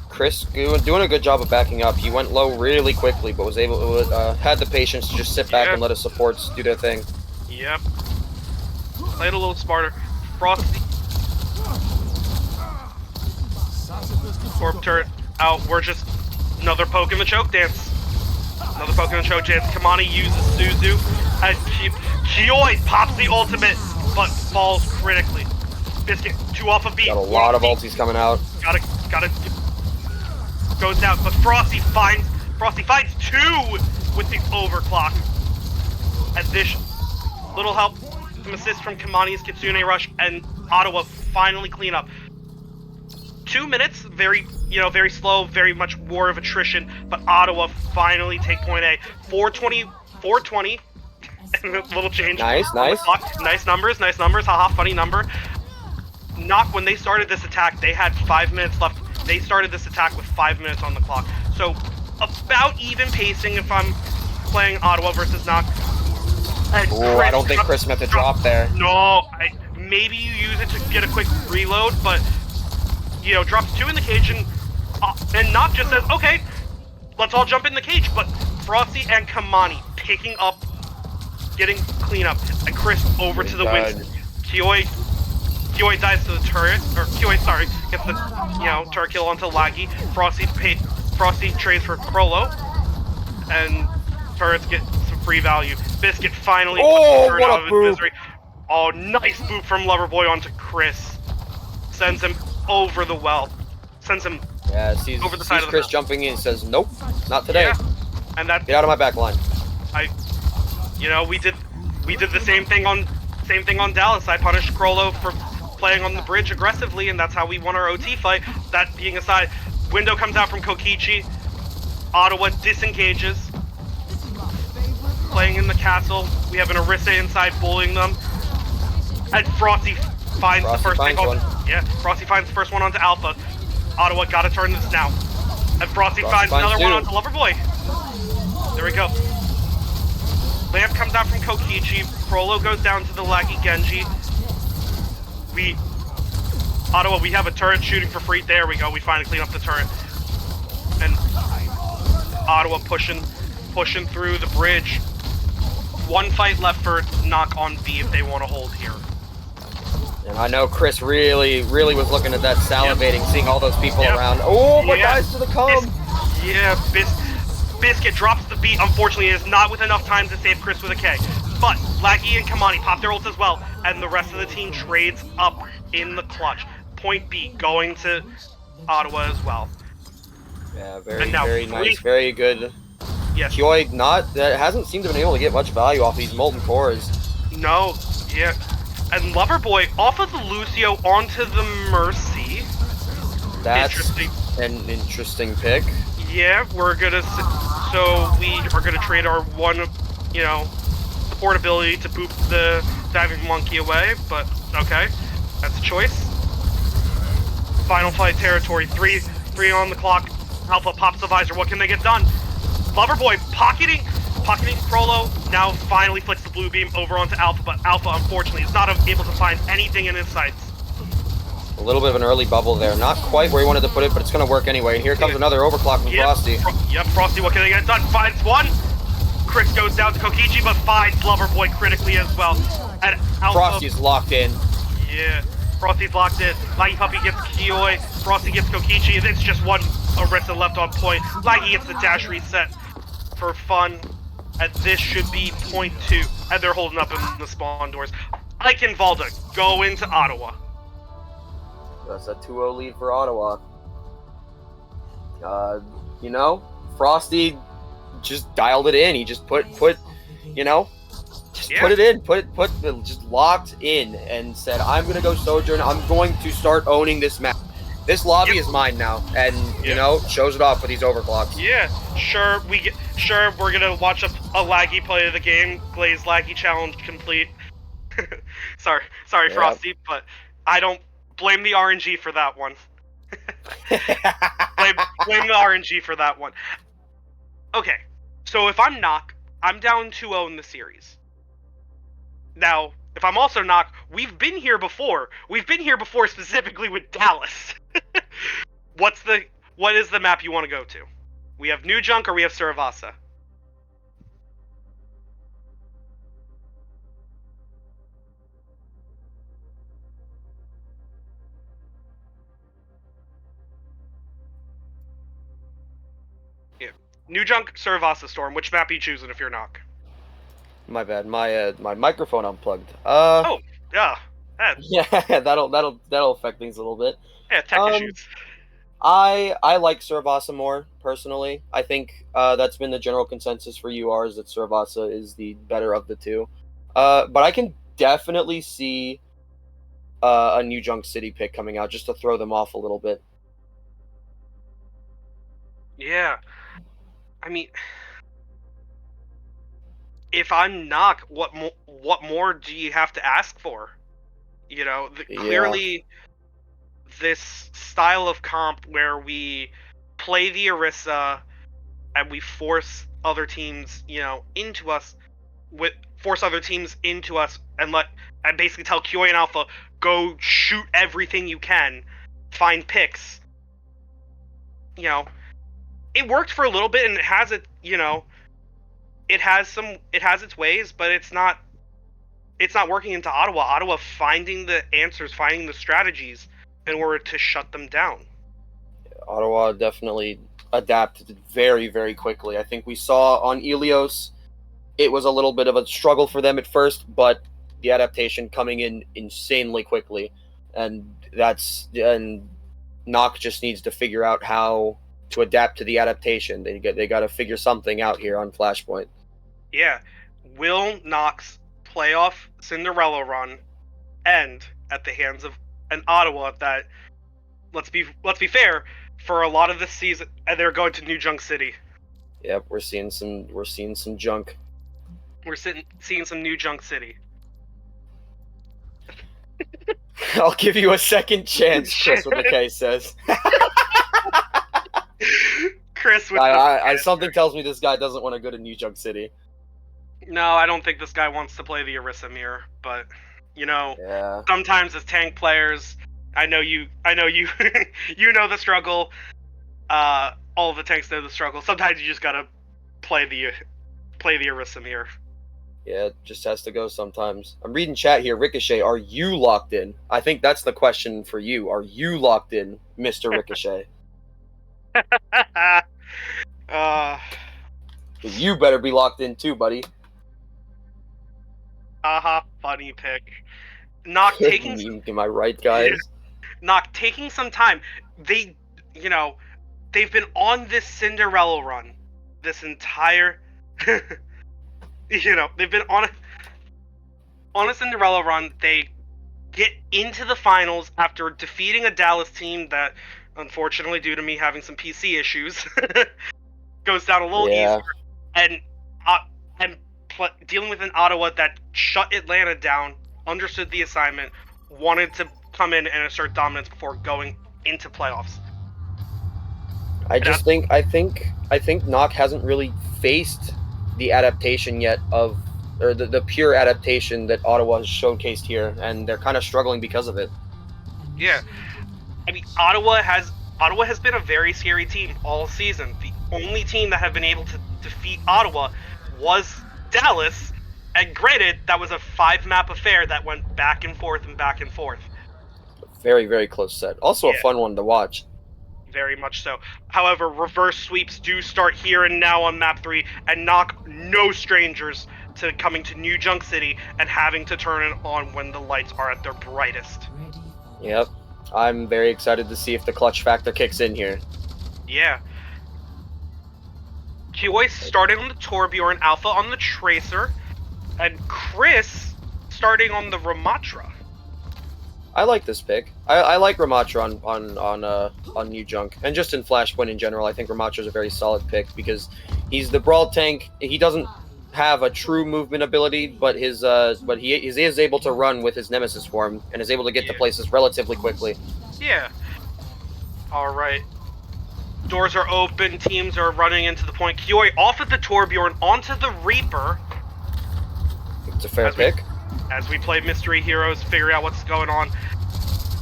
Chris doing a good job of backing up. He went low really quickly, but was able to had the patience to just sit back and let his supports do their thing. Yep. Played a little smarter. Frosty. Corp turret out. We're just another poke in the choke dance. Another poke in the choke dance. Kamani uses Suzu. And Kioi pops the ultimate, but falls critically. Biscuit, 2 off of beat. Got a lot of ultis coming out. Gotta goes down, but Frosty finds 2 with the overclock. And this little help, some assist from Kamani's Kitsune Rush, and Ottawa finally clean up. 2 minutes, very slow, very much war of attrition, but Ottawa finally take point A. 420, little change. Nice. Nice numbers, haha, funny number. Nock, when they started this attack, they had 5 minutes left. They started this attack with 5 minutes on the clock. So, about even pacing if I'm playing Ottawa versus Nock. I don't think Chris meant to drop there. No, maybe you use it to get a quick reload, but, drops 2 in the cage, and Nock just says, okay, let's all jump in the cage. But Frosty and Kamani picking up, getting cleanup, and Chris over to the Winston. Kioi dives to the turret, gets the, turret kill onto Laggy. Frosty trades for Crollo, and turrets get some free value. Biscuit finally puts the turret out of his misery. Oh, nice boop from Loverboy onto Chris. Sends him over the well. Sees over the side of the Chris well. Jumping in and says, nope, not today. Yeah. And that, get out of my back line. We did the same thing on Dallas. I punished Crollo for playing on the bridge aggressively, and that's how we won our OT fight. That being aside, window comes out from Kokichi. Ottawa disengages. Playing in the castle. We have an Orisa inside bullying them. And Frosty finds the first pick one. Yeah, Frosty finds the first one onto Alpha. Ottawa gotta turn this now. And Frosty finds another one onto Loverboy. There we go. Lamp comes out from Kokichi. Frollo goes down to the laggy Genji. Ottawa, we have a turret shooting for free. There we go. We finally clean up the turret. And Ottawa pushing through the bridge. One fight left for knock on B if they want to hold here. And I know Chris really was looking at that, salivating, seeing all those people around. Oh, but guys to the come! Biscuit drops the beat. Unfortunately, it is not with enough time to save Chris with a K. But Laggy and Kamani pop their ults as well, and the rest of the team trades up in the clutch. Point B going to Ottawa as well. Yeah, very nice, very good. Yes. Kyo hasn't seemed to have been able to get much value off these molten cores. No, yeah. And Loverboy off of the Lucio onto the Mercy. That's an interesting pick. Yeah, we are gonna trade our one, portability to boop the diving monkey away, but okay, that's a choice. Final fight territory, three on the clock. Alpha pops the visor. What can they get done? Loverboy pocketing Frollo. Now finally flicks the blue beam over onto Alpha, but Alpha unfortunately is not able to find anything in his sights. A little bit of an early bubble there. Not quite where he wanted to put it, but it's going to work anyway. And here comes another overclock from Frosty. Frosty, what can they get done? Finds one. Chris goes down to Kokichi, but finds Loverboy critically as well. And Alpha, Frosty's locked in. Yeah, Frosty's locked in. Laggy Puppy gets Kioi. Frosty gets Kokichi, and it's just one Orisa left on point. Laggy gets the dash reset for fun. And this should be point 2. And they're holding up in the spawn doors. Ike and Valda go into Ottawa. That's a 2-0 lead for Ottawa. Frosty just dialed it in. He just put it in, just locked in and said, I'm going to go Sojourn. I'm going to start owning this map. This lobby is mine now, and shows it off with these overclocks. Yeah, sure. We're gonna watch a laggy play of the game. Glaze laggy challenge complete. sorry, Frosty, but I don't blame the RNG for that one. blame the RNG for that one. Okay, so if I'm Knock, I'm down 2-0 in the series. Now, if I'm also Knock, we've been here before. We've been here before specifically with Dallas. What is the map you want to go to? We have New Junk or we have Suravasa? Yeah. New Junk, Suravasa Storm. Which map are you choosing if you're Knock? My bad. My microphone unplugged. Oh, yeah. Yeah, that'll affect things a little bit. Yeah, tech issues. I like Suravasa more, personally. I think that's been the general consensus for URs, that Suravasa is the better of the two. But I can definitely see a New Junk City pick coming out, just to throw them off a little bit. Yeah. I mean, if I'm Knock, what more do you have to ask for? Clearly this style of comp where we play the Orisa and we force other teams, into us, and basically tell Kioi and Alpha, go shoot everything you can, find picks. It worked for a little bit, and it has its ways, but it's not working into Ottawa. Ottawa finding the answers, finding the strategies in order to shut them down. Ottawa definitely adapted very, very quickly. I think we saw on Ilios, it was a little bit of a struggle for them at first, but the adaptation coming in insanely quickly. And Nock just needs to figure out how to adapt to the adaptation. They got to figure something out here on Flashpoint. Yeah. Will Nock's playoff Cinderella run end at the hands of an Ottawa that, let's be fair, for a lot of this season, they're going to New Junk City. Yep, we're seeing some junk. We're seeing some New Junk City. I'll give you a second chance, Chris with the K says. Chris with something tells me this guy doesn't want to go to New Junk City. No, I don't think this guy wants to play the Orisa mirror, but Yeah. sometimes as tank players, I know you you know the struggle. All the tanks know the struggle. Sometimes you just gotta play the Orisa mirror. Yeah, it just has to go sometimes. I'm reading chat here. Ricochet, are you locked in? I think that's the question for you. Are you locked in, Mr. Ricochet? You better be locked in too, buddy. Funny pick. Knock taking. Am I right, guys? Knock taking some time. They've been on this Cinderella run this entire. They've been on a Cinderella run. They get into the finals after defeating a Dallas team that, unfortunately, due to me having some PC issues, goes down a little easier, and dealing with an Ottawa that shut Atlanta down, understood the assignment, wanted to come in and assert dominance before going into playoffs. I think Knock hasn't really faced the adaptation yet of, or the pure adaptation that Ottawa has showcased here, and they're kind of struggling because of it. Yeah, I mean, Ottawa has been a very scary team all season. The only team that have been able to defeat Ottawa was Dallas, and granted, that was a 5-map affair that went back and forth and back and forth. Very, very close set. Also a fun one to watch. Very much so. However, reverse sweeps do start here and now on map 3, and Knock no strangers to coming to New Junk City and having to turn it on when the lights are at their brightest. Yep. I'm very excited to see if the clutch factor kicks in here. Yeah. Kiwi starting on the Torbjorn, Alpha on the Tracer, and Chris starting on the Ramatra. I like this pick. I like Ramatra on New Junk, and just in Flashpoint in general. I think Ramatra is a very solid pick because he's the brawl tank. He doesn't have a true movement ability, but he is able to run with his Nemesis form and is able to get to places relatively quickly. Yeah. All right. Doors are open. Teams are running into the point. Kioi off at the Torbjorn onto the Reaper. It's a fair pick. As we play Mystery Heroes, figure out what's going on.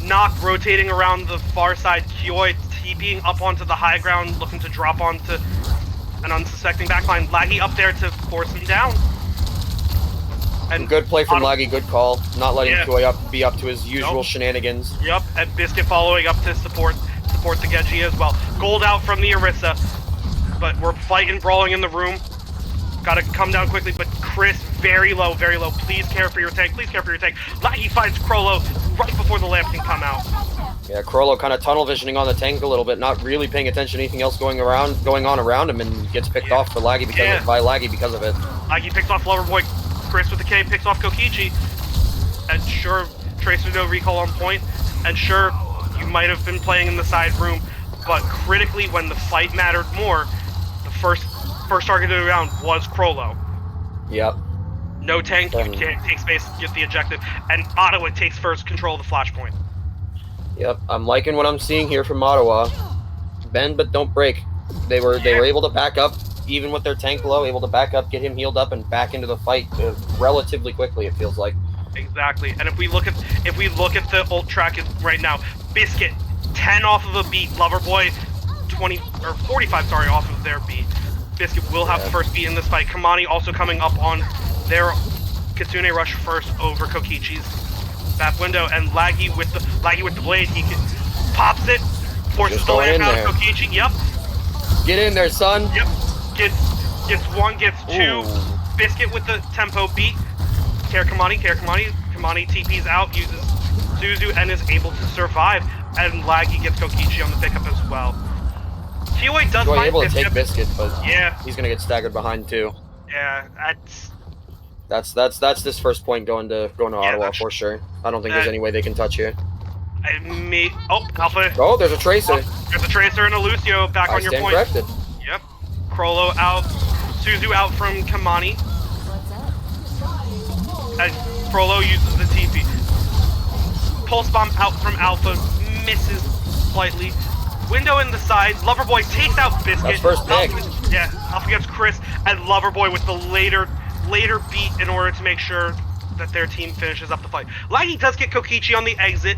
Knock rotating around the far side. Kioi TPing up onto the high ground, looking to drop onto an unsuspecting backline. Laggy up there to force him down. And good play from Laggy, good call. Not letting Kioi be up to his usual shenanigans. Yep, and Biscuit following up to support the Genji as well. Gold out from the Orisa, but we're fighting, brawling in the room. Gotta come down quickly, but Chris, very low, very low. Please care for your tank, please care for your tank. Laggy finds Krollo right before the lamp can come out. Yeah, Krollo kind of tunnel visioning on the tank a little bit, not really paying attention to anything else going on around him, and gets picked off for Laggy by Laggy because of it. Laggy picks off Loverboy. Chris with the K picks off Kokichi. And sure, Tracer no recall on point. And sure, you might have been playing in the side room, but critically, when the fight mattered more, the first target of the round was Krollo. Yep. No tank, you can't take space, get the objective, and Ottawa takes first control of the flashpoint. Yep, I'm liking what I'm seeing here from Ottawa. Bend but don't break. They were able to back up, even with their tank low, able to back up, get him healed up, and back into the fight relatively quickly. It feels like. Exactly, and if we look at the ult track right now, Biscuit 10 off of a beat, Loverboy 20 or 45, sorry, off of their beat. Biscuit will have the first beat in this fight. Kamani also coming up on their Kitsune rush first over Kokichi's back window, and Laggy with the blade, he pops it, forces the lamp out of Kokichi. Yep. Get in there, son. Yep. Gets one, gets two. Ooh. Biscuit with the tempo beat. Care Kamani. Kamani TP's out, uses Suzu, and is able to survive. And Laggy gets Kokichi on the pickup as well. Kiwi does find able to take Biscuit, but yeah, he's gonna get staggered behind too. Yeah, that's this first point going to Ottawa for sure. I don't think there's any way they can touch here. Alpha. Oh, there's a Tracer. There's a Tracer and a Lucio back on your point. Corrected. Yep. Krollo out. Suzu out from Kamani. And Krollo uses the TP. Pulse Bomb out from Alpha, misses slightly. Window in the side, Loverboy takes out Biscuit. That's first pick. Alpha gets Chris, and Loverboy with the later beat in order to make sure that their team finishes up the fight. Laggy does get Kokichi on the exit,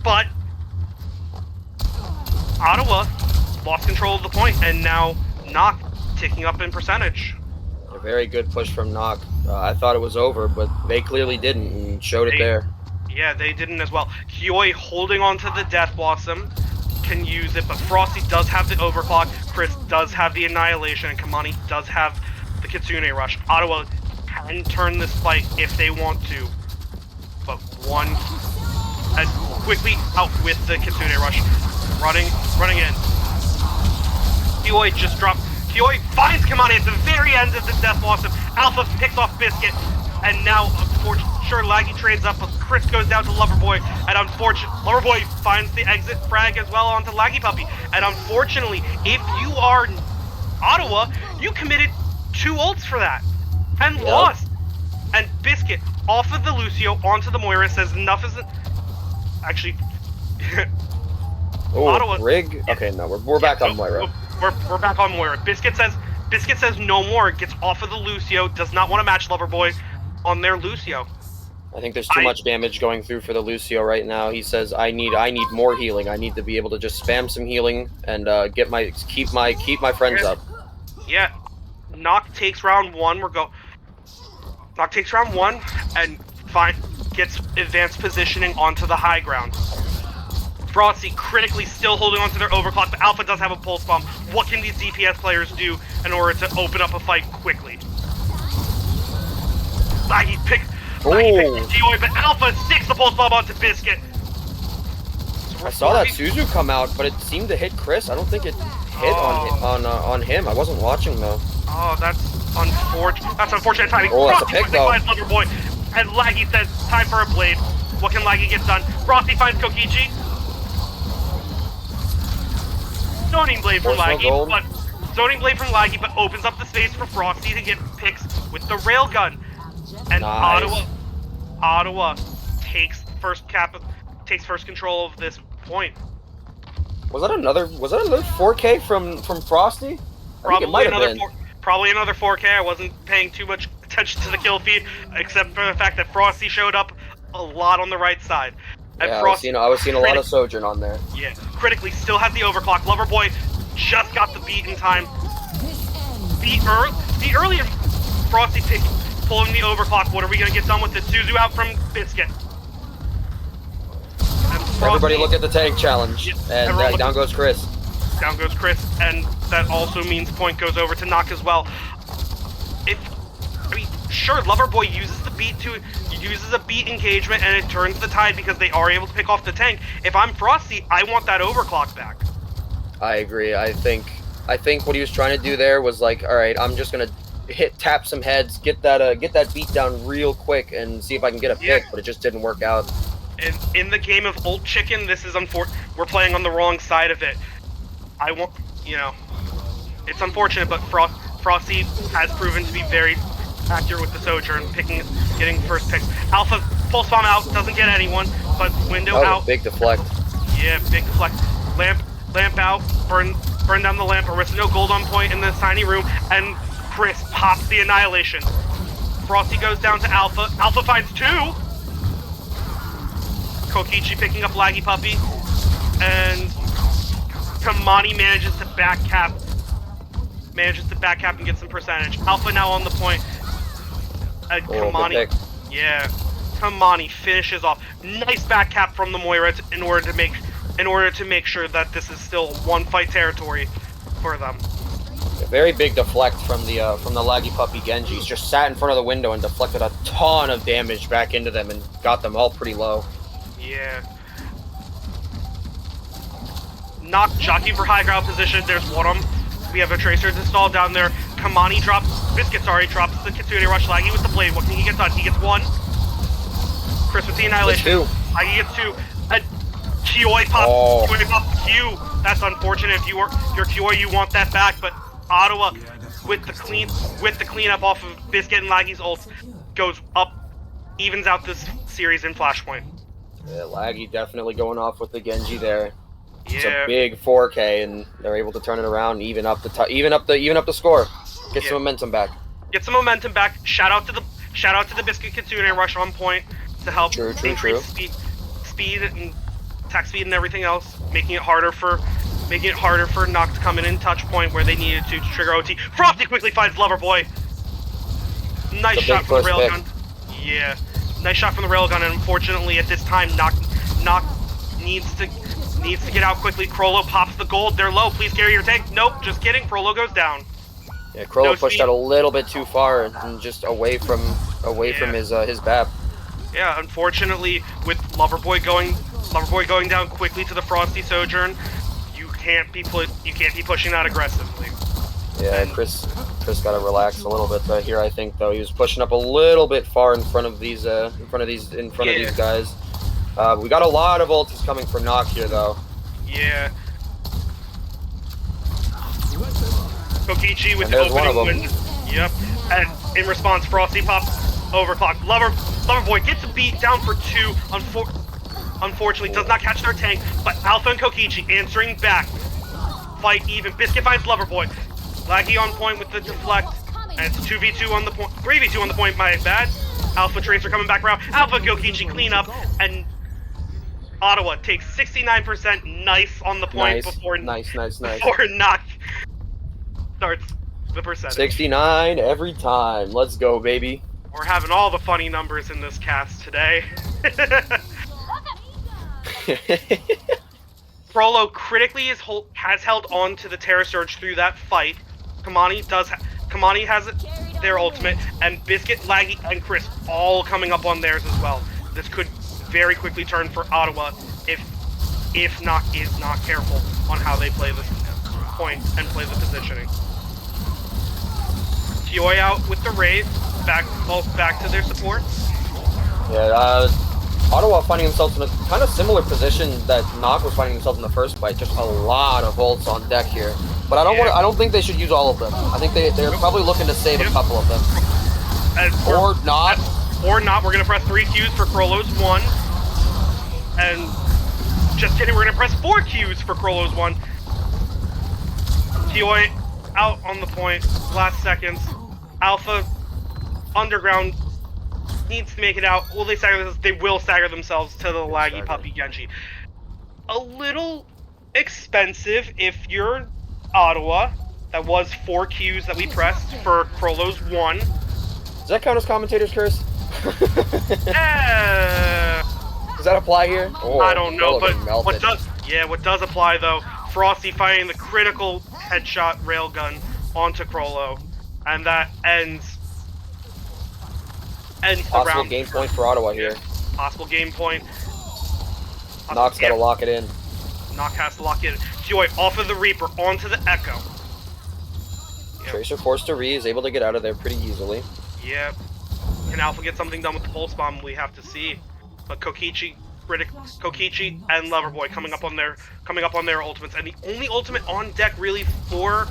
but Ottawa lost control of the point, and now Knock ticking up in percentage. A very good push from Knock. I thought it was over, but they clearly didn't and showed it there. Yeah, they didn't as well. Kioi holding on to the Death Blossom, can use it, but Frosty does have the Overclock, Chris does have the Annihilation, and Kamani does have the Kitsune Rush. Ottawa can turn this fight if they want to, but one quickly out with the Kitsune Rush, running in. Kioi just dropped. Kioi finds Kamani at the very end of the Death Blossom. Alpha picks off Biscuit, and now, unfortunately, sure, Laggy trades up, but Chris goes down to Loverboy, and unfortunately, Loverboy finds the exit frag as well onto Laggy Puppy. And unfortunately, if you are Ottawa, you committed 2 ults for that, and lost. And Biscuit, off of the Lucio, onto the Moira, says enough isn't... Actually... Oh, Ottawa... Rig? Okay, no, we're back on Moira. We're back on Moira. Biscuit says no more, gets off of the Lucio, does not want to match Loverboy on their Lucio. I think there's too much damage going through for the Lucio right now. He says, I need more healing. I need to be able to just spam some healing and keep my friends up. Yeah. Knock takes round 1. Knock takes round 1 and gets advanced positioning onto the high ground. Frosty critically still holding on to their Overclock, but Alpha does have a Pulse Bomb. What can these DPS players do in order to open up a fight quickly? Laggy picks Kioi, but Alpha sticks the Pulse Bomb onto Biscuit. So I saw that Suzu come out, but it seemed to hit Chris. I don't think it hit on him. I wasn't watching though. Oh, that's unfortunate. That's unfortunate timing. Oh, that's Frosty a pick though. finds Loverboy, and Laggy says, "Time for a blade." What can Laggy get done? Frosty finds Kokichi. Zoning Blade from Laggy, but opens up the space for Frosty to get picks with the railgun. And nice. Ottawa takes first control of this point. Was that another 4K from Frosty? Probably another 4K. I wasn't paying too much attention to the kill feed, except for the fact that Frosty showed up a lot on the right side. And yeah, I was seeing a lot of Sojourn on there. Yeah, critically still had the Overclock. Loverboy just got the beat in time. The earlier Frosty pick pulling the Overclock. What are we gonna get done with it? Suzu out from Biscuit. Everybody look at the tank challenge. Yeah, and down goes Chris. Down goes Chris, and that also means point goes over to Knock as well. Sure, Loverboy uses a beat engagement and it turns the tide because they are able to pick off the tank. If I'm Frosty, I want that Overclock back. I agree. I think what he was trying to do there was like, all right, I'm just gonna tap some heads, get that beat down real quick, and see if I can get a pick. But it just didn't work out. And in the game of Old Chicken, this is we're playing on the wrong side of it. It's unfortunate, but Frosty has proven to be very accurate with the Sojourn, getting first picks. Alpha Pulse Bomb out, doesn't get anyone, but Window out. Big deflect. Yeah, big deflect. Lamp out, burn down the lamp. Arista no gold on point in this tiny room, and Chris pops the Annihilation. Frosty goes down to Alpha. Alpha finds 2. Kokichi picking up Laggy Puppy, and Kamani manages to back cap and get some percentage. Alpha now on the point. Kamani finishes off. Nice back cap from the Moira in order to make sure that this is still one fight territory for them. A very big deflect from the Laggy Puppy Genji. He's just sat in front of the window and deflected a ton of damage back into them and got them all pretty low. Yeah. Knock jockeying for high ground position. There's one of them. We have a Tracer installed down there. Kamani drops the Kitsune Rush. Laggy with the blade. What can he get done? He gets 1. Chris with the Annihilation. 2. Laggy gets 2. And Kioi pops. Kioi pops Q. That's unfortunate. If your Kioi, you want that back. But Ottawa, with the cleanup off of Biscuit and Laggy's ults, goes up, evens out this series in Flashpoint. Yeah, Laggy definitely going off with the Genji there. It's a Yeah. big 4K, and they're able to turn it around, and even up the score, get some momentum back. Get some momentum back. Shout out to the Biscuit Kitsune rush on point to help increase speed and attack speed and everything else, making it harder for Noct to come in and touch point where they needed to trigger OT. Frosty quickly finds Loverboy. Nice shot from the railgun. Yeah, nice shot from the railgun, and unfortunately at this time Noct needs to get out quickly. Crollo pops the gold. They're low. Please carry your tank. Nope, just kidding. Crollo goes down. Yeah, Crollo pushed out a little bit too far and just away from his BAP. Yeah, unfortunately, with Loverboy going down quickly to the Frosty Sojourn, you can't be pushing that aggressively. Yeah, Chris got to relax a little bit here. I think though he was pushing up a little bit far in front of these guys. We got a lot of ultis coming from Noct here though. Yeah. Kokichi with the opening wind. Yep. And in response, Frosty pops overclock. Loverboy gets beat down for 2. Unfortunately, does not catch their tank, but Alpha and Kokichi answering back. Fight even. Biscuit finds Loverboy. Laggy on point with the deflect. And it's 2v2 on the point. 3v2 on the point, my bad. Alpha Tracer coming back around. Alpha and Kokichi clean up. And Ottawa takes 69% nice on the point before Noct starts the percentage. 69 every time. Let's go, baby. We're having all the funny numbers in this cast today. Frollo critically has held on to the Terra Surge through that fight. Kamani has their ultimate, and Biscuit, Laggy, and Chris all coming up on theirs as well. This could very quickly turn for Ottawa if Noct is not careful on how they play this point and play the positioning. Kioi out with the raise, both back to their support. Yeah, Ottawa finding themselves in a kind of similar position that Noct was finding themselves in the first fight. Just a lot of ults on deck here, but I don't think they should use all of them. I think they're probably looking to save a couple of them, or not. Or not. We're gonna press 3 Qs for Crollo's 1, and just kidding. We're gonna press 4 Qs for Crollo's 1. Kioi out on the point, last seconds. Alpha Underground needs to make it out. Will they stagger this? They will stagger themselves to the Laggy Puppy Genji. A little expensive if you're Ottawa. That was 4 Qs that we pressed for Crollo's 1. Does that count as commentators, Chris? Does that apply here? Oh, I don't know, but what does apply though? Frosty firing the critical headshot railgun onto Crollo, and that ends the round. Possible game point for Ottawa here. Possible game point. Noct's got to lock it in. Noct has to lock it in. Kioi off of the Reaper onto the Echo. Yep. Tracer forced to is able to get out of there pretty easily. Yep. Can Alpha get something done with the Pulse Bomb? We have to see. But Kokichi and Loverboy coming up on their ultimates, and the only ultimate on deck really for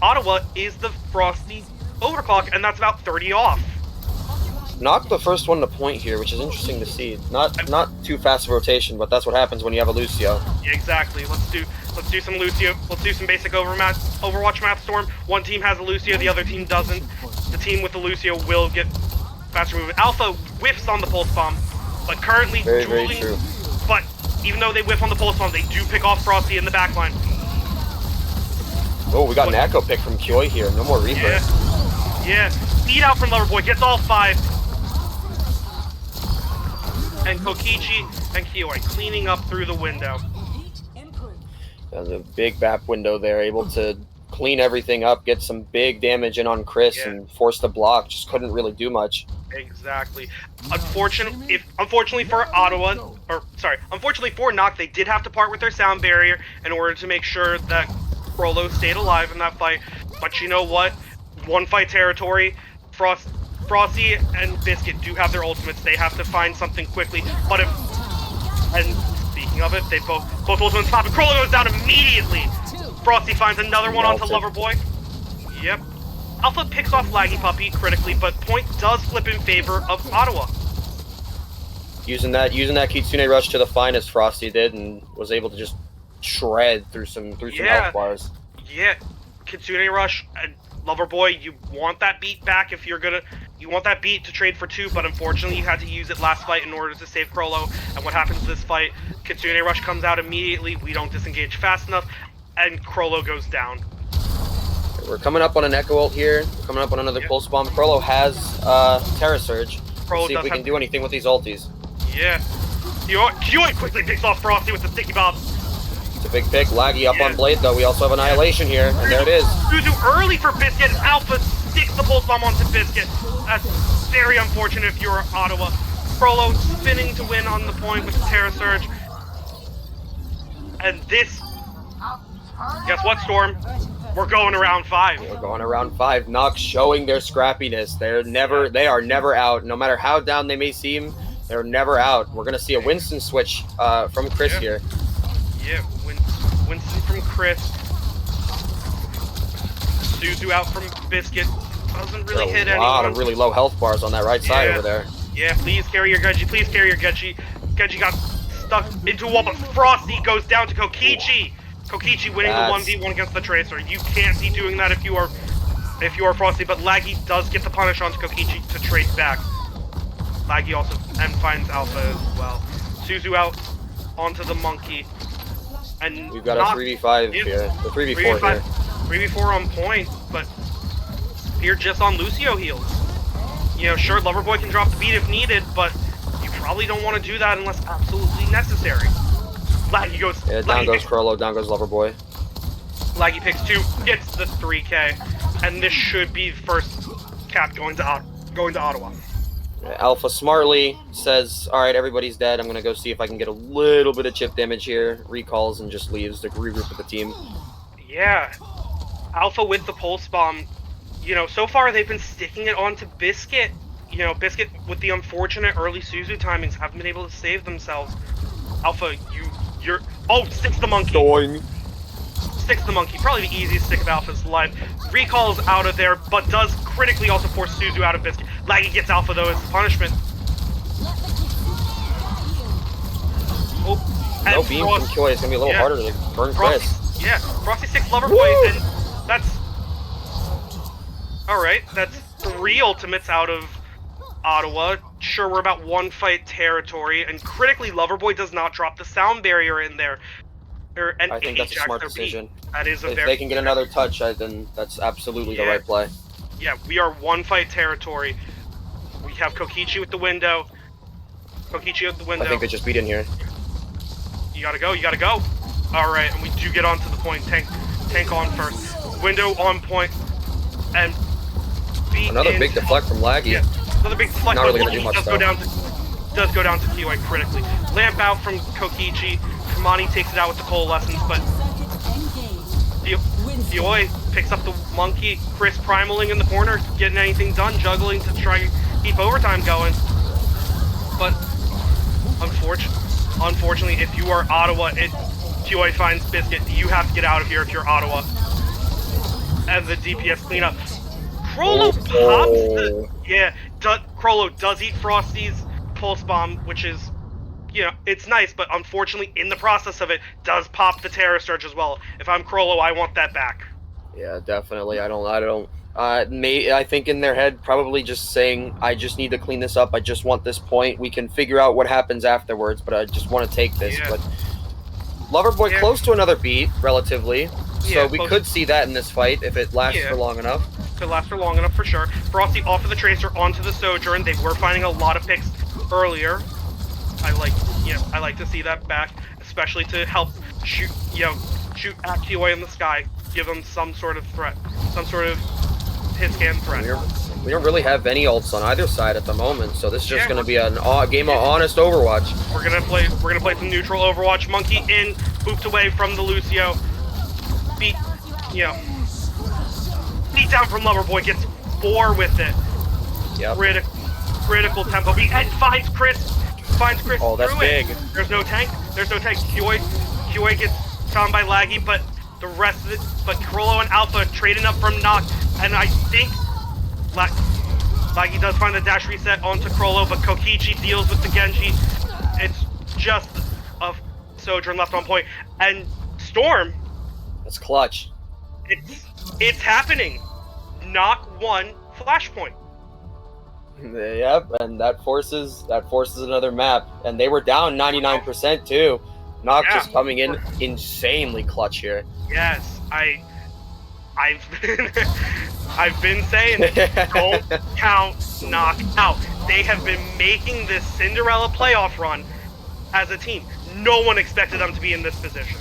Ottawa is the Frosty Overclock, and that's about 30 off. Noct the first one to point here, which is interesting to see. Not too fast of a rotation, but that's what happens when you have a Lucio. Yeah, exactly. Let's do some Lucio. Let's do some basic Overwatch map storm. One team has a Lucio, the other team doesn't. The team with the Lucio will get faster movement. Alpha whiffs on the Pulse Bomb, but currently very true. But even though they whiff on the Pulse Bomb, they do pick off Frosty in the backline. Oh, we got an Echo pick from Kioi here. No more Reaper. Yeah. Speed out from Loverboy, gets all 5. And Kokichi and Kioi cleaning up through the window. There's a big BAP window there, able to clean everything up, get some big damage in on Chris, and force the block. Just couldn't really do much. Exactly. Unfortunately for Noct, they did have to part with their sound barrier in order to make sure that Crollo stayed alive in that fight. But you know what? One fight territory. Frosty and Biscuit do have their ultimates. They have to find something quickly. And speaking of it, they both ultimates pop, and Crollo goes down immediately. Frosty finds another one onto Loverboy. Yep. Alpha picks off Laggy Puppy critically, but point does flip in favor of Ottawa. Using that Kitsune rush to the finest, Frosty did, and was able to just shred through some health bars. Yeah, Kitsune Rush and Loverboy, you want that beat back if you're gonna. You want that beat to trade for 2, but unfortunately you had to use it last fight in order to save Crollo. And what happens this fight? Kitsune Rush comes out immediately. We don't disengage fast enough, and Crollo goes down. We're coming up on an Echo ult here. We're coming up on another Pulse Bomb. Crollo has Terra Surge. Let's see if we can do anything with these ultis. Yeah. Kyoy quickly picks off Frosty with the sticky bomb. It's a big pick. Laggy up on Blade, though. We also have Annihilation here, and there it is. Suzu early for Biscuit. Alpha sticks the Pulse Bomb onto Biscuit. That's very unfortunate if you're Ottawa. Crollo spinning to win on the point with the Terra Surge. And this... Guess what, Storm? We're going around 5. We're going around 5. Nox showing their scrappiness. They are never out. No matter how down they may seem, they're never out. We're going to see a Winston switch from Chris here. Yeah, Winston from Chris. Suzu out from Biscuit. Doesn't really hit anyone. A lot of really low health bars on that right side over there. Yeah, please carry your Genji. Please carry your Genji. Genji got stuck into a wall, but Frosty goes down to Kokichi. Kokichi winning the 1v1 against the Tracer. You can't be doing that if you are Frosty, but Laggy does get the punish onto Kokichi to trace back. Laggy also finds Alpha as well. Suzu out onto the monkey. And we've got a 3v5 here. The 3v4 here. 3v4 on point, but you're just on Lucio heals. You know, sure, Loverboy can drop the beat if needed, but you probably don't want to do that unless absolutely necessary. Laggy goes... Yeah, down goes Crollo, down goes Loverboy. Laggy picks 2, gets the 3k, and this should be first cap going to Ottawa. Alpha smartly says, alright, everybody's dead. I'm going to go see if I can get a little bit of chip damage here. Recalls and just leaves to regroup with the team. Yeah. Alpha with the Pulse Bomb. You know, so far they've been sticking it onto Biscuit. You know, Biscuit, with the unfortunate early Suzu timings, haven't been able to save themselves. Alpha, you're... Oh, sticks the monkey. Doing. Sticks the monkey. Probably the easiest stick of Alpha's life. Recalls out of there, but does critically also force Suzu out of Biscuit. Laggy gets Alpha, though, as punishment. Oh, no beam from Kyoy. It's going to be a little harder to burn Chris. Yeah, Frosty 6 Loverboy, and that's... Alright, that's 3 ultimates out of Ottawa. Sure, we're about 1 fight territory, and critically, Loverboy does not drop the sound barrier in there. I think that's a smart decision. That is if they can get another touch, then that's absolutely the right play. Yeah, we are 1 fight territory. We have Kokichi with the window. Kokichi with the window. I think they just beat in here. You gotta go, you gotta go. Alright, and we do get onto the point. Tank on first. Window on point. And beat another big deflect from Laggy. Yeah, another big deflect. Not really gonna do much does go down to Kyoy critically. Lamp out from Kokichi. Kamani takes it out with the coalescence, but Kyoy picks up the monkey. Chris primaling in the corner, getting anything done, juggling to try and keep overtime going. But unfortunately, if you are Ottawa, Kyoy finds Biscuit. You have to get out of here if you're Ottawa. And the DPS cleanup. Crollo pops Crollo does eat Frosty's Pulse Bomb, which is, you know, it's nice, but unfortunately, in the process of it, does pop the Terra Surge as well. If I'm Crollo, I want that back. Yeah, definitely. I think in their head, probably just saying, I just need to clean this up. I just want this point. We can figure out what happens afterwards, but I just want to take this. Yeah. But Loverboy close to another beat, relatively. So we could see that in this fight if it lasts for long enough. If it lasts for long enough, for sure. Frosty off of the Tracer onto the Sojourn. They were finding a lot of picks earlier. I like to see that back, especially to help shoot at Kyoy in the sky, give them some sort of threat, some sort of hit scan threat. We don't really have any ults on either side at the moment, so this is just going to be a game of honest Overwatch. We're gonna play some neutral Overwatch. Monkey in, booped away from the Lucio. Beat down from Loverboy, gets 4 with it. Yep. Critical tempo beat, and finds Chris. Oh, that's big. There's no tank. Kyoy gets found by Laggy, but the rest of it, but Crollo and Alpha trading up from Nox, and I think Laggy does find the dash reset onto Krollo, but Kokichi deals with the Genji. It's just a Sojourn left on point. And Storm, That's clutch. it's happening. Knock 1 Flashpoint. Yep, and that forces another map. And they were down 99% too. Knock just coming in insanely clutch here. Yes, I've been saying it. Don't count Knock out. They have been making this Cinderella playoff run as a team. No one expected them to be in this position.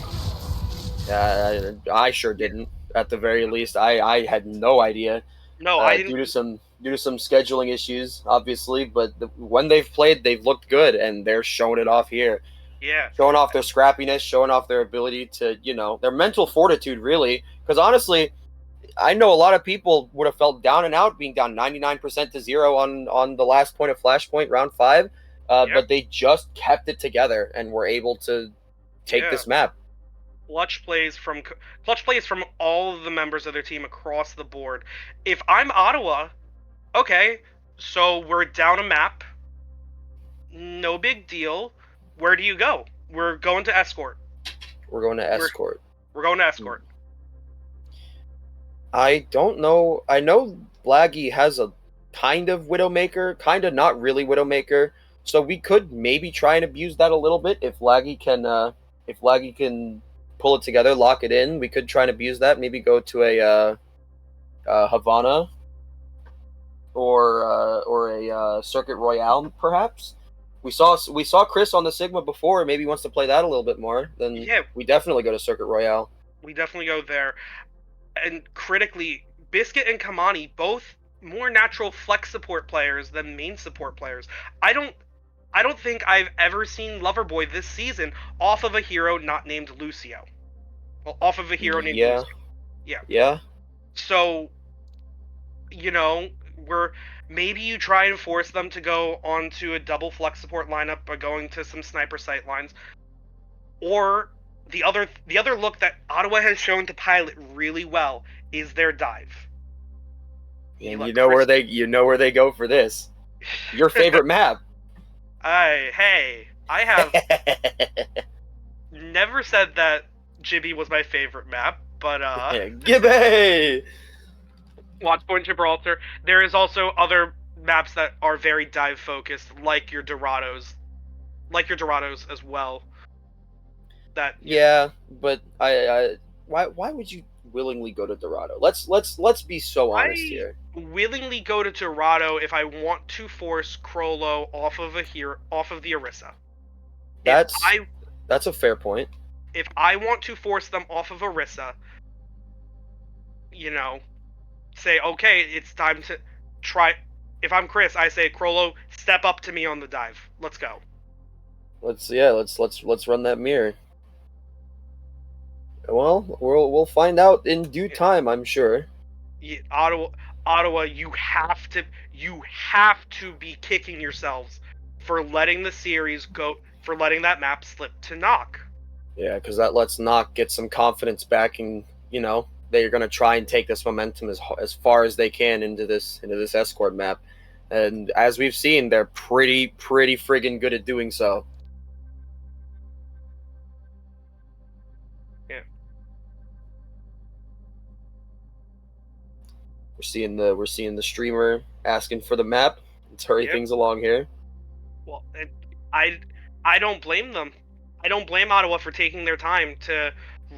I sure didn't. At the very least, I had no idea. No, I didn't. Due to some scheduling issues, obviously, but when they've played, they've looked good, and they're showing it off here. Yeah. Showing off their scrappiness, showing off their ability to, their mental fortitude, really. Because honestly, I know a lot of people would have felt down and out, being down 99% to 0 on the last point of Flashpoint, round 5. But they just kept it together and were able to take this map. Clutch plays from all of the members of their team across the board. If I'm Ottawa, okay, so we're down a map. No big deal. Where do you go? We're going to Escort. We're going to Escort. We're going to Escort. I don't know. I know Blaggy has a kind of Widowmaker, kind of not really Widowmaker. So we could maybe try and abuse that a little bit if Laggy can pull it together, lock it in. We could try and abuse that. Maybe go to a Havana or a Circuit Royale, perhaps. We saw Chris on the Sigma before. Maybe he wants to play that a little bit more. Then we definitely go to Circuit Royale. We definitely go there. And critically, Biscuit and Kamani, both more natural flex support players than main support players. I don't think I've ever seen Loverboy this season off of a hero not named Lucio. Well, off of a hero named Lucio. Yeah. So, maybe you try and force them to go onto a double flex support lineup by going to some sniper sight lines. Or the other look that Ottawa has shown to pilot really well is their dive. And you know where they go for this. Your favorite map. I have never said that Gibby was my favorite map, but Gibby! Watch Point Gibraltar. There is also other maps that are very dive focused, like your Dorados as well. But why would you willingly go to Dorado? Let's be so honest here. Willingly go to Dorado if I want to force Krollo off of the Orisa. That's a fair point. If I want to force them off of Orisa, say, okay, it's time to try. If I'm Chris, I say, Krollo, step up to me on the dive. Let's go. Let's run that mirror. Well, we'll find out in due time, I'm sure. Yeah, Ottawa, you have to be kicking yourselves for letting the series go, for letting that map slip to Knock. Yeah, because that lets Knock get some confidence back, and they're going to try and take this momentum as far as they can into this Escort map. And as we've seen, they're pretty friggin' good at doing so. Yeah. We're seeing the streamer asking for the map. Let's hurry things along here. Well, I don't blame them. I don't blame Ottawa for taking their time to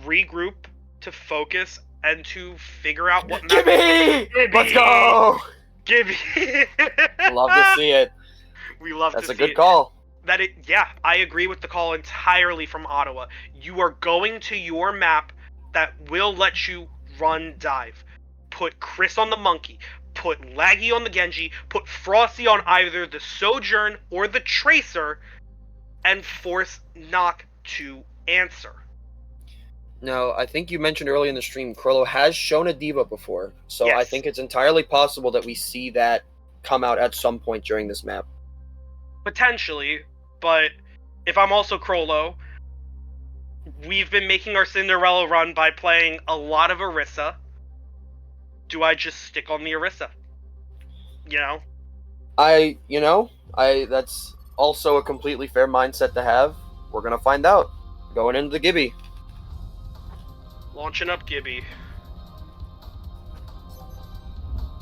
regroup, to focus, and to figure out what map. Gibby! Let's go! Gibby! Love to see it. We love to see it. That's a good call. I agree with the call entirely from Ottawa. You are going to your map that will let you run dive. Put Chris on the Monkey. Put Laggy on the Genji. Put Frosty on either the Sojourn or the Tracer, and force Knock to answer. Now, I think you mentioned early in the stream, Krollo has shown a diva before, so yes. I think it's entirely possible that we see that come out at some point during this map. Potentially, but if I'm also Krollo, we've been making our Cinderella run by playing a lot of Orisa. Do I just stick on the Orisa? That's also a completely fair mindset to have. We're gonna find out. Going into the Gibby. Launching up Gibby.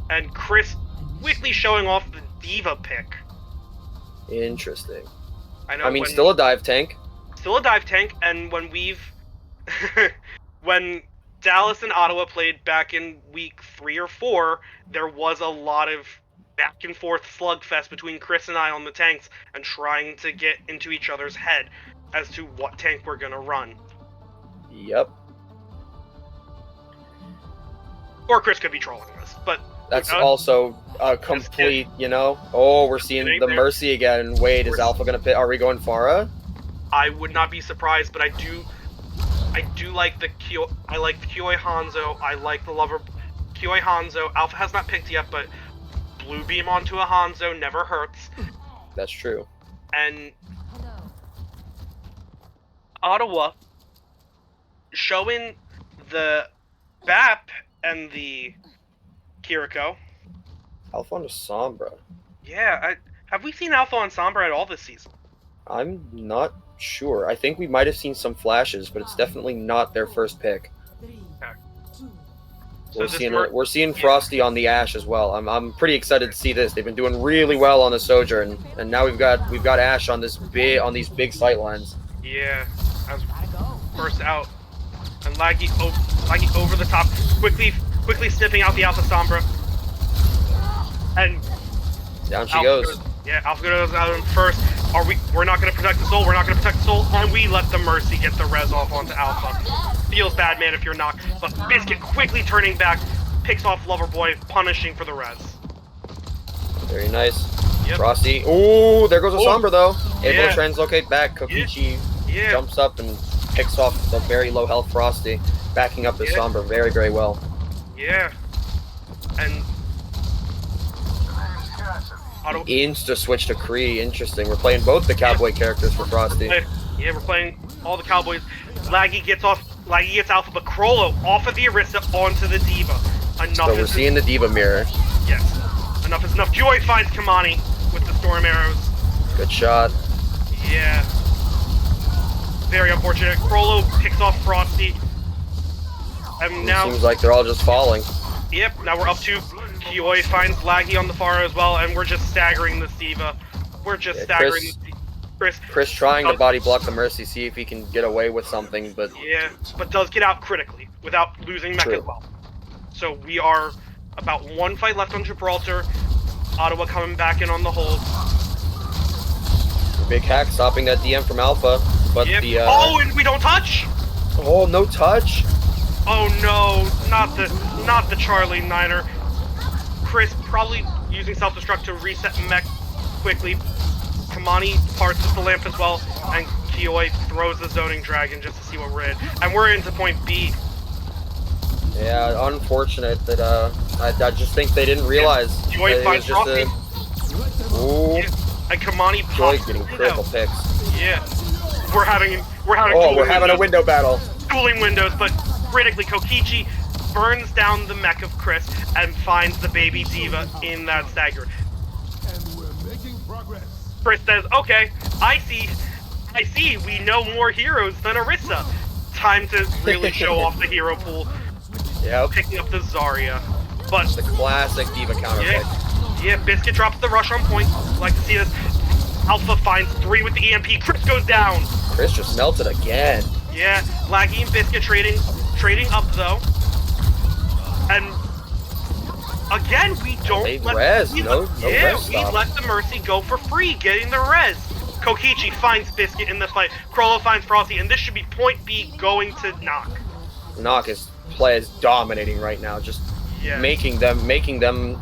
And Chris quickly showing off the Diva pick. Interesting. I mean, still a dive tank. Still a dive tank, and when Dallas and Ottawa played back in week 3 or 4, there was a lot of back and forth slugfest between Chris and I on the tanks and trying to get into each other's head as to what tank we're gonna run. Yep. Or Chris could be trolling us, but that's also a complete, Oh, we're seeing the Mercy again. Wait, is Alpha gonna pick? Are we going Pharah? I would not be surprised, but I do like the I like the Kioi Hanzo. I like the Lover Kioi Hanzo. Alpha has not picked yet, but Blue Beam onto a Hanzo never hurts. That's true. And Ottawa showing the BAP and the Kiriko. Alpha on Sombra. Yeah, have we seen Alpha on Sombra at all this season? I'm not sure. I think we might have seen some flashes, but it's definitely not their first pick. Okay. We're seeing Frosty on the Ashe as well. I'm pretty excited to see this. They've been doing really well on the Sojourn, and now we've got Ashe on these big sight lines. Yeah, as first out, and Laggy over the top, quickly snipping out the Alpha Sombra, and down she goes. Yeah, Alpha goes out in first. We're not going to protect the soul. We're not going to protect the soul, and we let the Mercy get the res off onto Alpha. Feels bad, man, if you're not. But Biscuit quickly turning back, picks off Loverboy, punishing for the res. Very nice. Yep. Frosty. Ooh, there goes a Sombra though. Able to translocate back. Kokichi jumps up and picks off the very low health Frosty, backing up the Sombra very, very well. Yeah. And Insta switch to Kree. Interesting. We're playing both the cowboy characters for Frosty. Yeah, we're playing all the cowboys. Laggy gets Alpha, but Crollo off of the Arista onto the Diva. So we're seeing the Diva mirror. Yes. Enough is enough. Joy finds Kamani with the storm arrows. Good shot. Yeah. Very unfortunate. Crollo picks off Frosty. And now seems like they're all just falling. Yep, now we're up to Kioi finds Laggy on the far as well, and we're just staggering this Diva. We're just staggering this Diva. Chris trying to body block the Mercy, see if he can get away with something, but... Yeah, but does get out critically, without losing mech as well. So we are about one fight left on Gibraltar. Ottawa coming back in on the hold. Big hack stopping that DM from Alpha, but the... Oh, and we don't touch! Oh, no touch? Oh no, not the Charlie Niner. Chris probably using self-destruct to reset mech quickly. Kamani parts with the lamp as well, and Kioi throws the zoning dragon just to see what we're in. And we're into point B. Yeah, unfortunate that I just think they didn't realize. Kioi finds Frosty. Ooh. Yeah. And Kamani pops getting critical picks. Yeah. We're having a window battle. Dueling windows, but critically Kokichi burns down the mech of Chris and finds the baby Diva in that stagger. And we're making progress. Chris says, okay, I see we know more heroes than Orisa. Time to really show off the hero pool. Yep. Picking up the Zarya. But the classic Diva counter pick. Yeah, Biscuit drops the rush on point. Like to see this. Alpha finds 3 with the EMP. Chris goes down. Chris just melted again. Yeah, Laggy and Biscuit trading up though. And again, we don't we let the Mercy go for free, getting the res. Kokichi finds Biscuit in the fight. Crollo finds Frosty, and this should be point B going to Knock. Knock is dominating right now, just making them, making them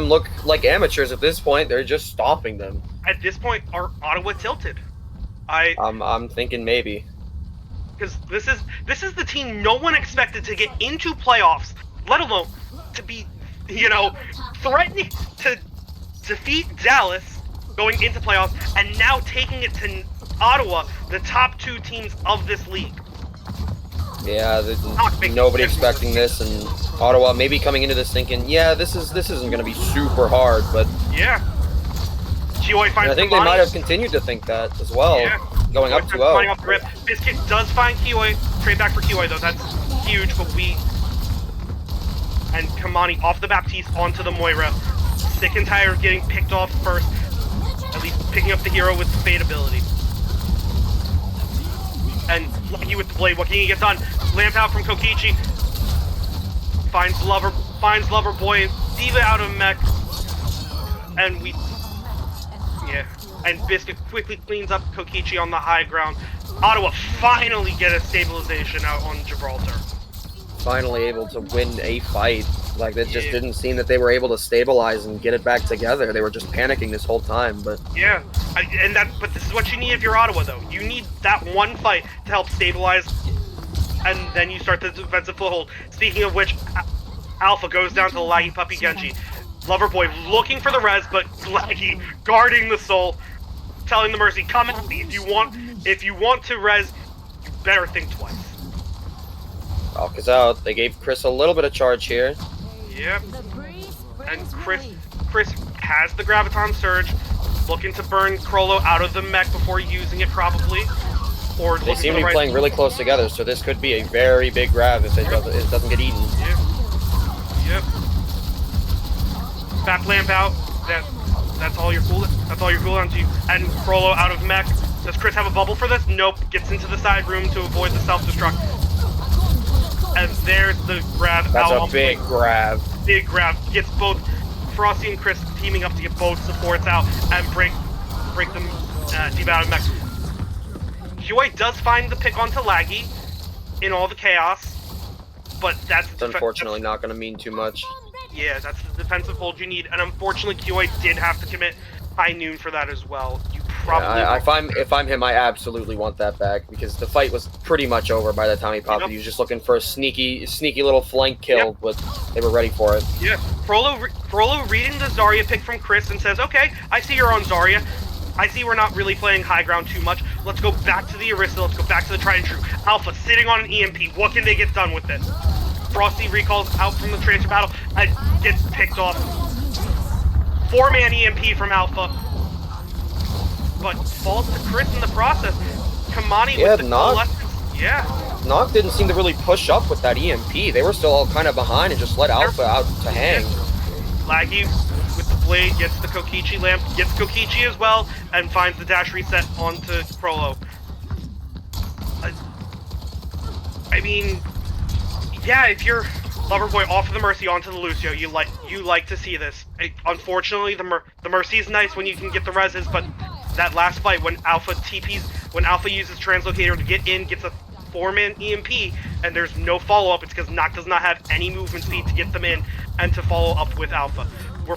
look like amateurs at this point. They're just stomping them. At this point, are Ottawa tilted? I'm thinking maybe. Because this is the team no one expected to get into playoffs, let alone to be, threatening to defeat Dallas going into playoffs, and now taking it to Ottawa, the top 2 teams of this league. Yeah, Knock making nobody different expecting this, and Ottawa maybe coming into this thinking, yeah, this isn't going to be super hard, but Yeah. Kiwi and finds I think they Kamani. might have continued to think that as well, Yeah. going Kiwi up finds Kamani 2-0. off the rip. Biscuit does find Kiwi. Trade back for Kiwi though. That's huge, but and Kamani off the Baptiste onto the Moira. Sick and tired of getting picked off first. At least picking up the hero with Fade ability. And Lucky with the blade. What can he get done? Lamp out from Kokichi. Finds Lover Boy. Diva out of mech. And and Biscuit quickly cleans up Kokichi on the high ground. Ottawa finally get a stabilization out on Gibraltar. Finally able to win a fight. Like, it just Yeah. didn't seem that they were able to stabilize and get it back together. They were just panicking this whole time, but Yeah, but this is what you need if you're Ottawa, though. You need that one fight to help stabilize, and then you start the defensive foothold. Speaking of which, Alpha goes down to the Laggy Puppy Genji. Loverboy looking for the res, but Laggy guarding the soul, telling the Mercy, come at me. If you want to res, you better think twice. Alka's out. They gave Chris a little bit of charge here. Yep. And Chris has the Graviton Surge, looking to burn Krollo out of the mech before using it, probably. Or They seem to be playing really close together, so this could be a very big grab if it doesn't get eaten. Yep. Back lamp out. That's all your cooldown to you. And Krollo out of mech. Does Chris have a bubble for this? Nope. Gets into the side room to avoid the self-destruct. And there's the grab. That's a big grab. Big grab. Gets both Frosty and Chris teaming up to get both supports out and break them deep out of mech. Joy does find the pick onto Laggy in all the chaos, but that's unfortunately not going to mean too much. Yeah, that's the defensive hold you need, and unfortunately Kiwi did have to commit high noon for that as well. You probably if I'm him, I absolutely want that back, because the fight was pretty much over by the time he popped it. He was just looking for a sneaky little flank kill, but they were ready for it. Yeah, Frollo reading the Zarya pick from Chris and says, okay, I see you're on Zarya. I see we're not really playing high ground too much. Let's go back to the Arista. Let's go back to the tried and true. Alpha sitting on an EMP. What can they get done with this? Frosty recalls out from the transfer battle and gets picked off. 4-man EMP from Alpha. But falls to Chris in the process. Kamani with the Knock. Yeah. Knock didn't seem to really push up with that EMP. They were still all kind of behind and just let Alpha out to hang. Laggy with the blade gets the Kokichi lamp, gets Kokichi as well, and finds the dash reset onto Krollo. I mean, yeah, if you're Loverboy off of the Mercy onto the Lucio, you like to see this. Unfortunately, the Mercy is nice when you can get the reses, but that last fight when Alpha uses Translocator to get in, gets a 4-man EMP, and there's no follow-up, it's because Knock does not have any movement speed to get them in and to follow up with Alpha. We're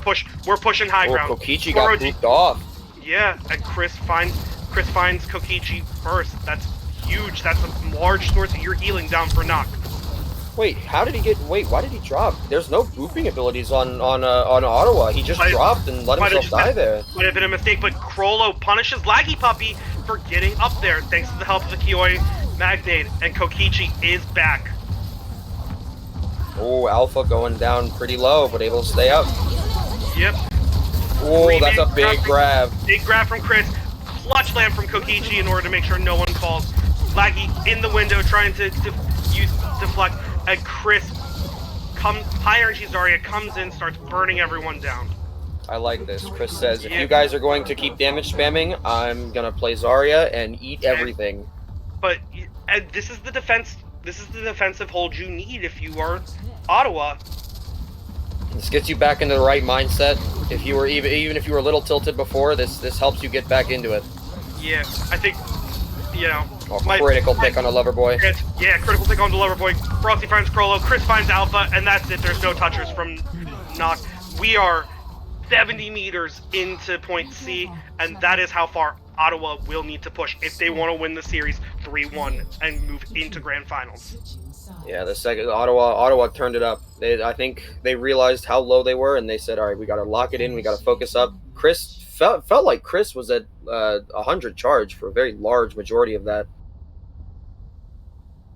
pushing high ground. Kokichi got booped off. Yeah, and Chris finds Kokichi first. That's huge. That's a large source of your healing down for Knock. Wait, why did he drop? There's no booping abilities on Ottawa. He just dropped and let himself die there. Might have been a mistake, but Krollo punishes Laggy Puppy for getting up there thanks to the help of the Kioi Magnate, and Kokichi is back. Oh, Alpha going down pretty low, but able to stay up. Yep. Oh, that's a big grab. Big grab from Chris. Clutch lamp from Kokichi in order to make sure no one falls. Laggy in the window trying to use deflect, and Chris high energy Zarya comes in, starts burning everyone down. I like this. Chris says, if you guys are going to keep damage spamming, I'm gonna play Zarya and eat everything. But this is the defense. This is the defensive hold you need if you are Ottawa. This gets you back into the right mindset. If you were even if you were a little tilted before, this helps you get back into it. Yeah, I think, you know. Critical pick on a Loverboy. Yeah, critical pick on the Loverboy. Frosty finds Krollo, Chris finds Alpha, and that's it. There's no touchers from Knock. We are 70 meters into point C, and that is how far Ottawa will need to push if they want to win the series 3-1 and move into grand finals. Yeah, the second Ottawa turned it up. I think they realized how low they were, and they said, all right, we got to lock it in, we got to focus up. Chris felt like Chris was at 100 charge for a very large majority of that.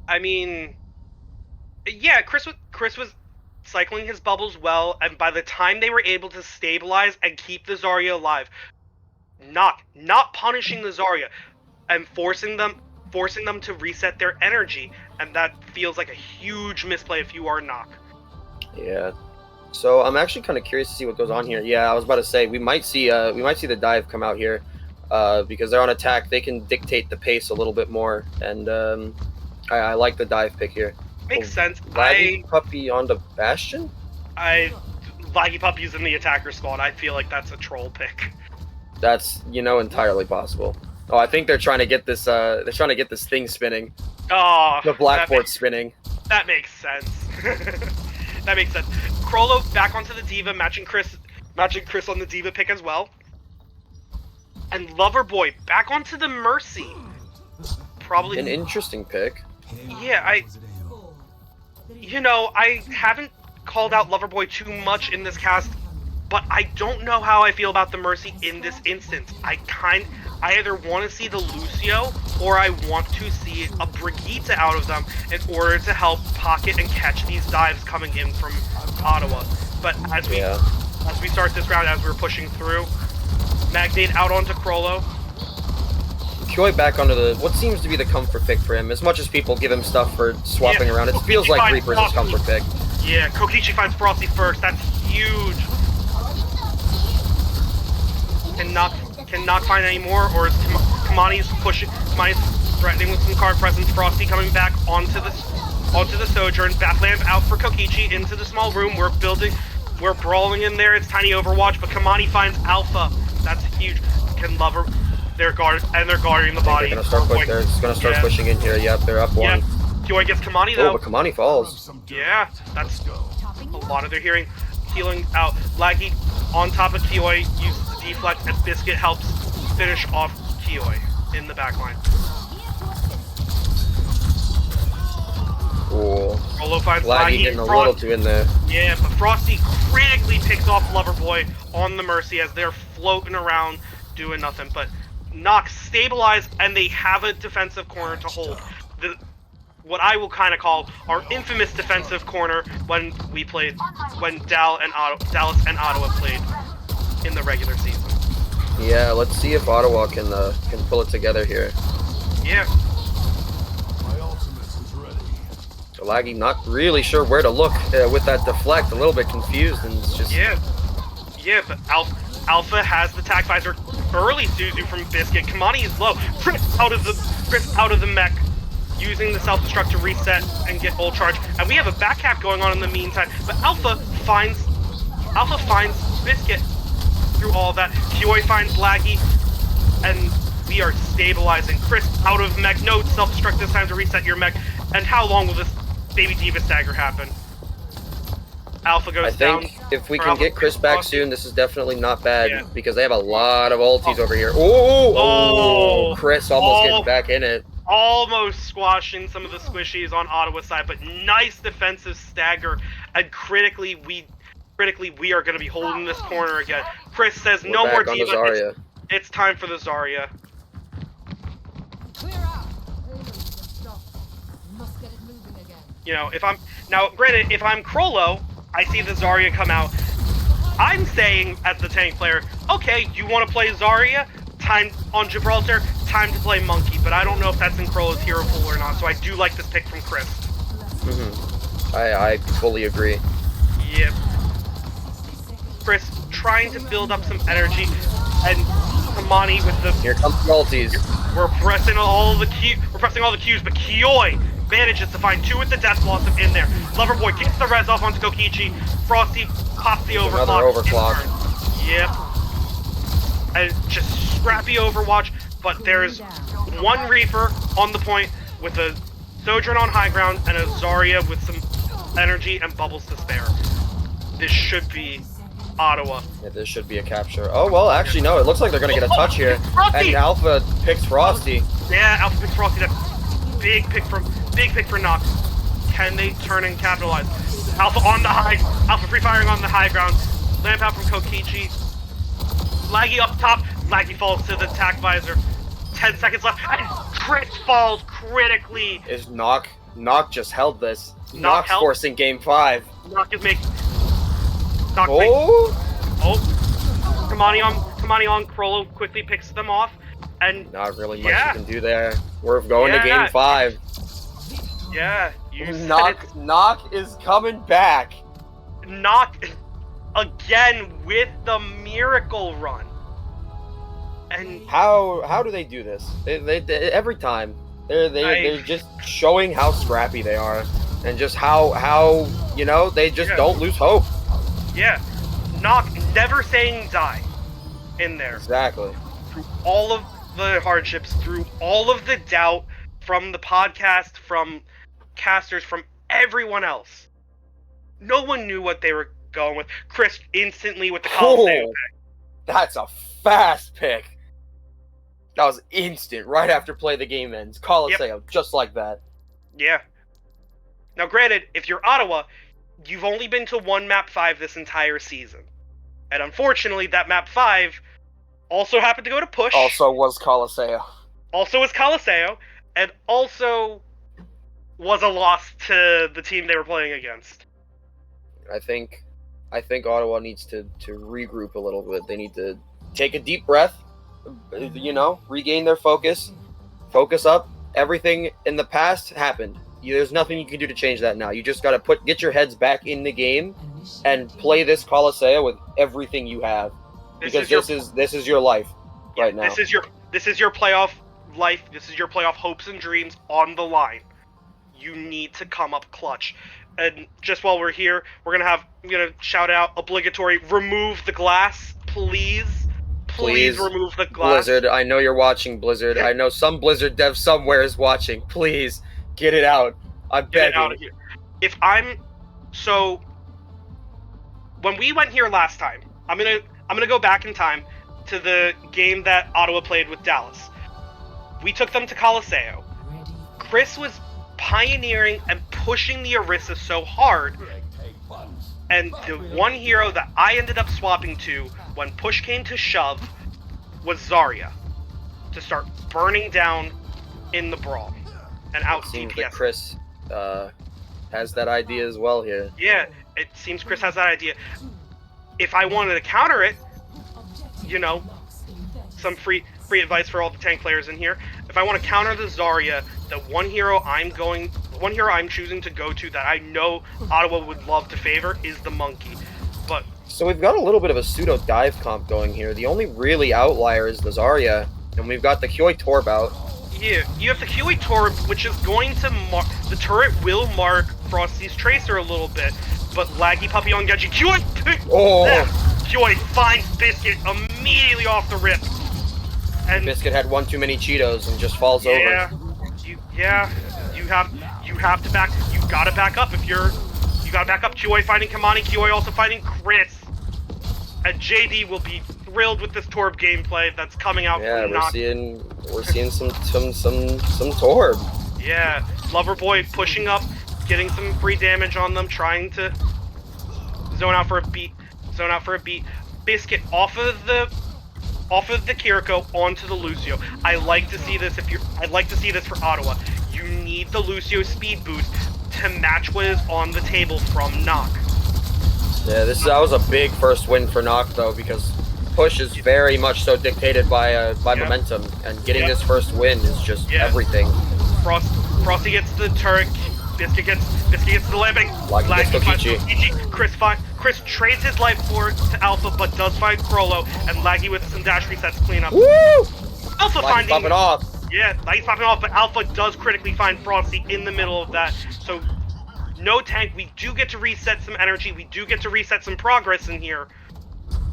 I mean, Yeah, Chris was cycling his bubbles well, and by the time they were able to stabilize and keep the Zarya alive, not punishing the Zarya and forcing them to reset their energy, and that feels like a huge misplay if you are Nock. Yeah. So I'm actually kind of curious to see what goes on here. Yeah, I was about to say we might see the dive come out here, because they're on attack. They can dictate the pace a little bit more, and I like the dive pick here. Makes sense. Laggy Puppy on the Bastion. Laggy Puppy's in the attacker squad. I feel like that's a troll pick. That's entirely possible. Oh, I think they're trying to get this. They're trying to get this thing spinning. Oh, The blackboard spinning. That makes sense. That makes sense. Krollo back onto the Diva, matching Chris on the Diva pick as well. And Loverboy back onto the Mercy. Probably An interesting pick. Yeah, I haven't called out Loverboy too much in this cast, but I don't know how I feel about the Mercy in this instance. I either want to see the Lucio, or I want to see a Brigitte out of them in order to help pocket and catch these dives coming in from Ottawa. But as we start this round, as we're pushing through, Magnate out onto Krollo. Koi back onto what seems to be the comfort pick for him. As much as people give him stuff for swapping around, it feels like Reaper's his comfort pick. Yeah, Kokichi finds Frosty first. That's huge. Cannot find any more, or is Kamani's threatening with some card presence. Frosty coming back onto the Sojourn. Backlamp out for Kokichi into the small room. We're brawling in there. It's tiny Overwatch, but Kamani finds Alpha. That's huge. They're guarding the body. They're gonna start pushing in here. Yep, they're up one. Yeah. Kioi gets Kamani though. Oh, but Kamani falls. Yeah, that's a lot of their healing out. Laggy on top of Kioi uses the deflect, and Biscuit helps finish off Kioi in the backline. Cool. Rolo finds Laggy getting a little too in there. Yeah, but Frosty critically picks off Loverboy on the Mercy as they're floating around doing nothing. But Nock stabilize, and they have a defensive corner to hold. What I will kind of call our infamous defensive corner when Dallas and Ottawa played in the regular season. Yeah, let's see if Ottawa can pull it together here. Yeah. My ultimate is ready. So Laggy not really sure where to look with that deflect, a little bit confused, and it's just... Yeah, but Alpha has the tac visor early Suzu from Biscuit. Kamani is low. Chris out of the mech, using the self-destruct to reset and get ult charge. And we have a back cap going on in the meantime, but Alpha finds Biscuit through all of that. Kioi finds Laggy, and we are stabilizing. Chris out of mech. No self-destruct this time to reset your mech. And how long will this baby Diva stagger happen? Alpha goes down. I think if we can get Chris back soon, this is definitely not bad, because they have a lot of ultis over here. Oh, Chris almost getting back in it. Almost squashing some of the squishies on Ottawa's side, but nice defensive stagger. And critically, we are going to be holding this corner again. Chris says no more Diva. It's time for the Zarya. Clear out. Must get it moving again. You know, if I'm Krollo, I see the Zarya come out. I'm saying, as the tank player, okay, you want to play Zarya? Time on Gibraltar, time to play Monkey. But I don't know if that's in Krollo's hero pool or not, so I do like this pick from Chris. I fully agree. Yep. Chris trying to build up some energy, and Kamani with the... Here comes the ultis. We're pressing all the Qs, but Kioi manages to find two with the Death Blossom in there. Loverboy kicks the res off onto Kokichi. Frosty pops the overclock. Another overclock. Yep. And just scrappy Overwatch, but there's one Reaper on the point with a Sojourn on high ground and a Zarya with some energy and bubbles to spare. This should be Ottawa. Yeah, this should be a capture. Oh, well, actually, no. It looks like they're going to get a touch here. And Alpha picks Frosty. Yeah, Alpha picks Frosty. That's big pick for Nock. Can they turn and capitalize? Alpha free firing on the high ground. Lamp out from Kokichi. Laggy up top. Laggy falls to the tac visor. 10 seconds left. And Chris falls critically. Is Nock Knock just held this. Knock Knock's held- forcing game 5. Knock is making. Oh! Kamani on. Krollo quickly picks them off, and Not really much Yeah. you can do there. We're going to Yeah. game 5. yeah, you said Knock is coming back. it. Knock again with the miracle run, and How do they do this? They every time they're just showing how scrappy they are, and just how they just Yeah. don't lose hope. yeah, Knock never saying die in there. Exactly. Through all of the hardships, through all of the doubt from the podcast, from casters, from everyone else. No one knew what they were going with. Chris instantly with the Coliseum Oh, that's a fast pick. That was instant, right after play the game ends. Coliseum, just like that. Yeah. Now, granted, if you're Ottawa, you've only been to one map 5 this entire season. And unfortunately, that map 5 also happened to go to push. Also was Coliseum. Also was Caliseo, and also was a loss to the team they were playing against. I think Ottawa needs to regroup a little bit. They need to take a deep breath, regain their focus up. Everything in the past happened. There's nothing you can do to change that now. You just got to get your heads back in the game and play this Coliseum with everything you have, because this is your life right now. This is your playoff life. This is your playoff hopes and dreams on the line. You need to come up clutch. And just while we're here, we're gonna shout out obligatory remove the glass, please. Please remove the glass. Blizzard, I know you're watching, Blizzard. I know some Blizzard dev somewhere is watching. Please get it out. I'm begging. Get it out of here. So when we went here last time, I'm gonna go back in time to the game that Ottawa played with Dallas. We took them to Coliseum. Chris was pioneering and pushing the Orisa so hard, and the one hero that I ended up swapping to when push came to shove was Zarya, to start burning down in the brawl and out Seems DPS. that Chris has that idea as well here. Yeah, it seems Chris has that idea. If I wanted to counter it, some free advice for all the tank players in here. If I want to counter the Zarya, the one hero I'm choosing to go to that I know Ottawa would love to favor is the Monkey. But So we've got a little bit of a pseudo dive comp going here. The only really outlier is the Zarya, and we've got the Kyoi Torb out. yeah, you have the Kyoi Torb, which is going to the turret will mark Frosty's Tracer a little bit, but Laggy Puppy on Genji. Kyoi finds Biscuit immediately off the rip. And Biscuit had one too many Cheetos and just falls over. You have to back. You gotta back up if you gotta back up. Kyoi finding Kamani. Kyoi also finding Chris. And JD will be thrilled with this Torb gameplay that's coming out. Yeah, from we're seeing some Torb. Yeah, Loverboy pushing up, getting some free damage on them, trying to zone out for a beat. Biscuit off of the Kiriko onto the Lucio. I'd like to see this for Ottawa. You need the Lucio speed boost to match what is on the table from Knock. Yeah, that was a big first win for Knock though, because push is very much so dictated by momentum, and getting this first win is just everything. Frosty gets the turret. Biscuit gets the landing. Laggy gets Tokichi. Chris trades his life for it to Alpha, but does find Krollo, and Laggy with some dash resets cleanup. Woo! Alpha Laggy's finding popping off. Yeah, Laggy's popping off, but Alpha does critically find Frosty in the middle of that. So no tank. We do get to reset some energy. We do get to reset some progress in here.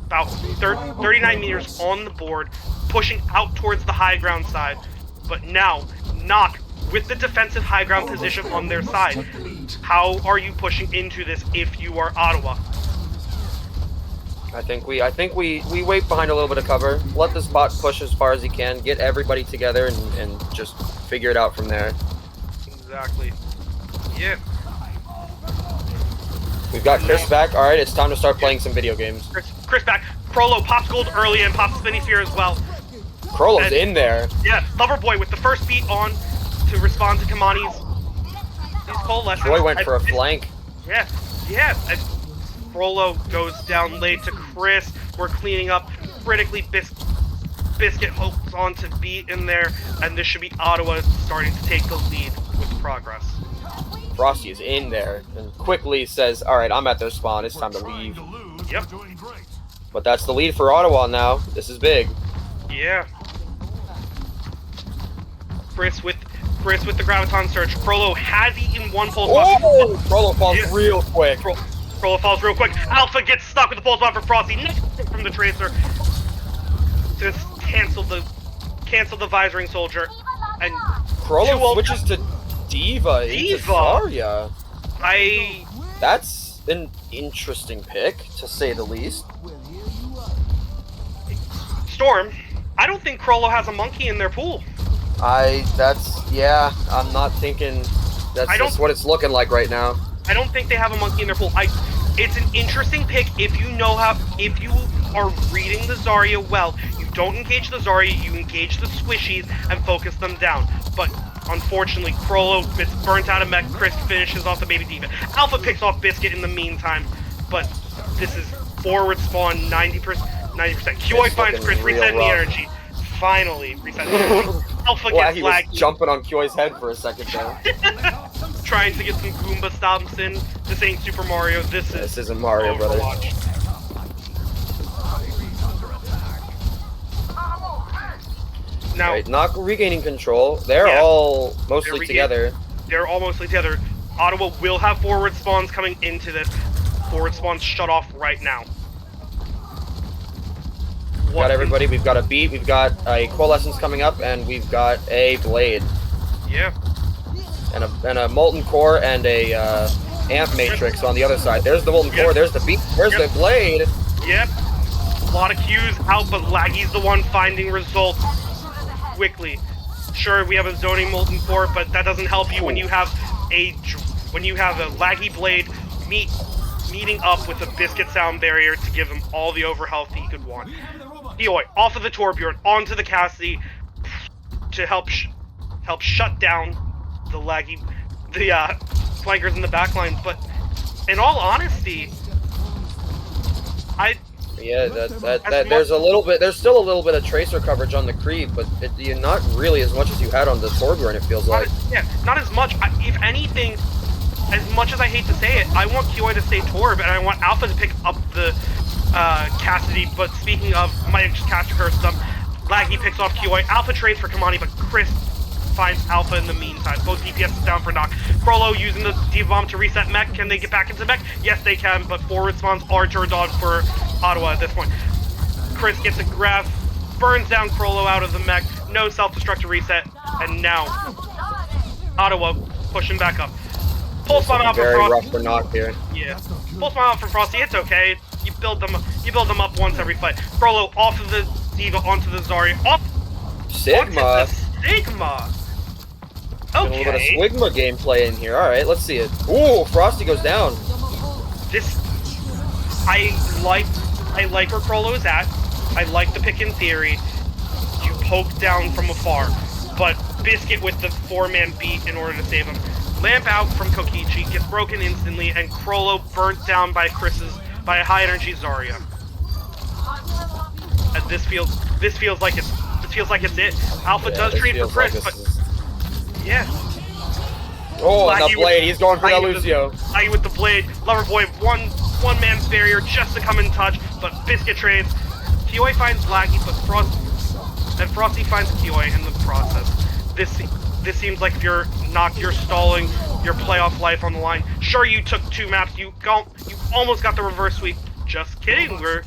About 39 meters on the board, pushing out towards the high ground side. But now, Knock with the defensive high ground position on their side. How are you pushing into this if you are Ottawa? I think we wait behind a little bit of cover, let this bot push as far as he can, get everybody together, and just figure it out from there. Exactly. Yeah. We've got Chris back. All right, it's time to start playing some video games. Chris back. Krollo pops gold early and pops Spinny Sphere as well. Krollo's in there. Yeah, Loverboy with the first beat on to respond to Kamani's coalescence. Troy went for a flank. Yeah, yeah. And Frollo goes down late to Chris. We're cleaning up critically. Biscuit hopes on to beat in there, and this should be Ottawa starting to take the lead with progress. Frosty is in there and quickly says, all right, I'm at their spawn. It's time to leave. Yep. But that's the lead for Ottawa now. This is big. Yeah. Chris with the graviton surge. Frollo has eaten one pulse bomb. Oh! Frollo falls real quick. Frollo falls real quick. Alpha gets stuck with the pulse bomb for Frosty. Next from the Tracer. Just cancel the visoring soldier. And Frollo switches to Diva into Zarya. That's an interesting pick, to say the least. Storm, I don't think Frollo has a monkey in their pool. I'm not thinking that's just what it's looking like right now. I don't think they have a monkey in their pool. It's an interesting pick if you are reading the Zarya well. You don't engage the Zarya, you engage the squishies and focus them down. But unfortunately, Frollo gets burnt out of mech. Chris finishes off the baby Diva. Alpha picks off Biscuit in the meantime, but this is forward spawn 90%. QI finds Chris resetting the energy. Finally, resetting the energy. Alpha gets laggy. Was jumping on Kyoi's head for a second there. Trying to get some Goomba stomps in. This ain't Super Mario. This isn't Mario, brother. Now, right, not regaining control. They're all mostly together. They're all mostly together. Ottawa will have forward spawns coming into this. Forward spawns shut off right now. Got everybody. We've got a beat. We've got a coalescence coming up, and we've got a blade. Yeah. And a molten core and a amp matrix on the other side. There's the molten core. There's the beat. There's the blade. Yep. A lot of Qs out, but Laggy's the one finding results quickly. Sure, we have a zoning molten core, but that doesn't help you when you have a Laggy blade meeting up with a Biscuit sound barrier to give him all the overhealth he could want. Eoi off of the Torbjorn onto the Cassidy to help shut down the flankers in the backline. But in all honesty, there's still a little bit of tracer coverage on the creep, but not really as much as you had on the Torbjorn, it feels like. Not as much. If anything, as much as I hate to say it, I want QI to stay Torb, and I want Alpha to pick up the Cassidy. But speaking of, might just cast a curse them. Laggy picks off QI. Alpha trades for Kamani, but Chris finds Alpha in the meantime. Both DPS is down for knock. Frollo using the Diva Bomb to reset mech. Can they get back into mech? Yes, they can, but forward spawns are turned on for Ottawa at this point. Chris gets a grab, burns down Frollo out of the mech. No self-destruct reset, and now Ottawa pushing back up. Pulse bomb out for Frosty. Very rough for knock here. Yeah. Pulse bomb out for Frosty. It's okay. You build them up once every fight. Frollo off of the Diva onto the Zarya. Off. Sigma. Sigma. Okay. A little bit of Swigma gameplay in here. All right, let's see it. Ooh, Frosty goes down. I like where Frollo is at. I like the pick in theory. You poke down from afar, but Biscuit with the 4-man beat in order to save him. Lamp out from Kokichi, gets broken instantly, and Frollo burnt down by a high energy Zarya. And this feels like it's it. Alpha does trade for Chris, but yeah. Oh, and the blade, he's going for that Lucio. Laggy with the blade. Loverboy, one man's barrier just to come in touch, but Biscuit trades. Kioi finds Laggy, but Frosty finds Kioi in the process. This seems like if you're stalling your playoff life on the line. Sure, you took 2 maps, you almost got the reverse sweep. Just kidding, we're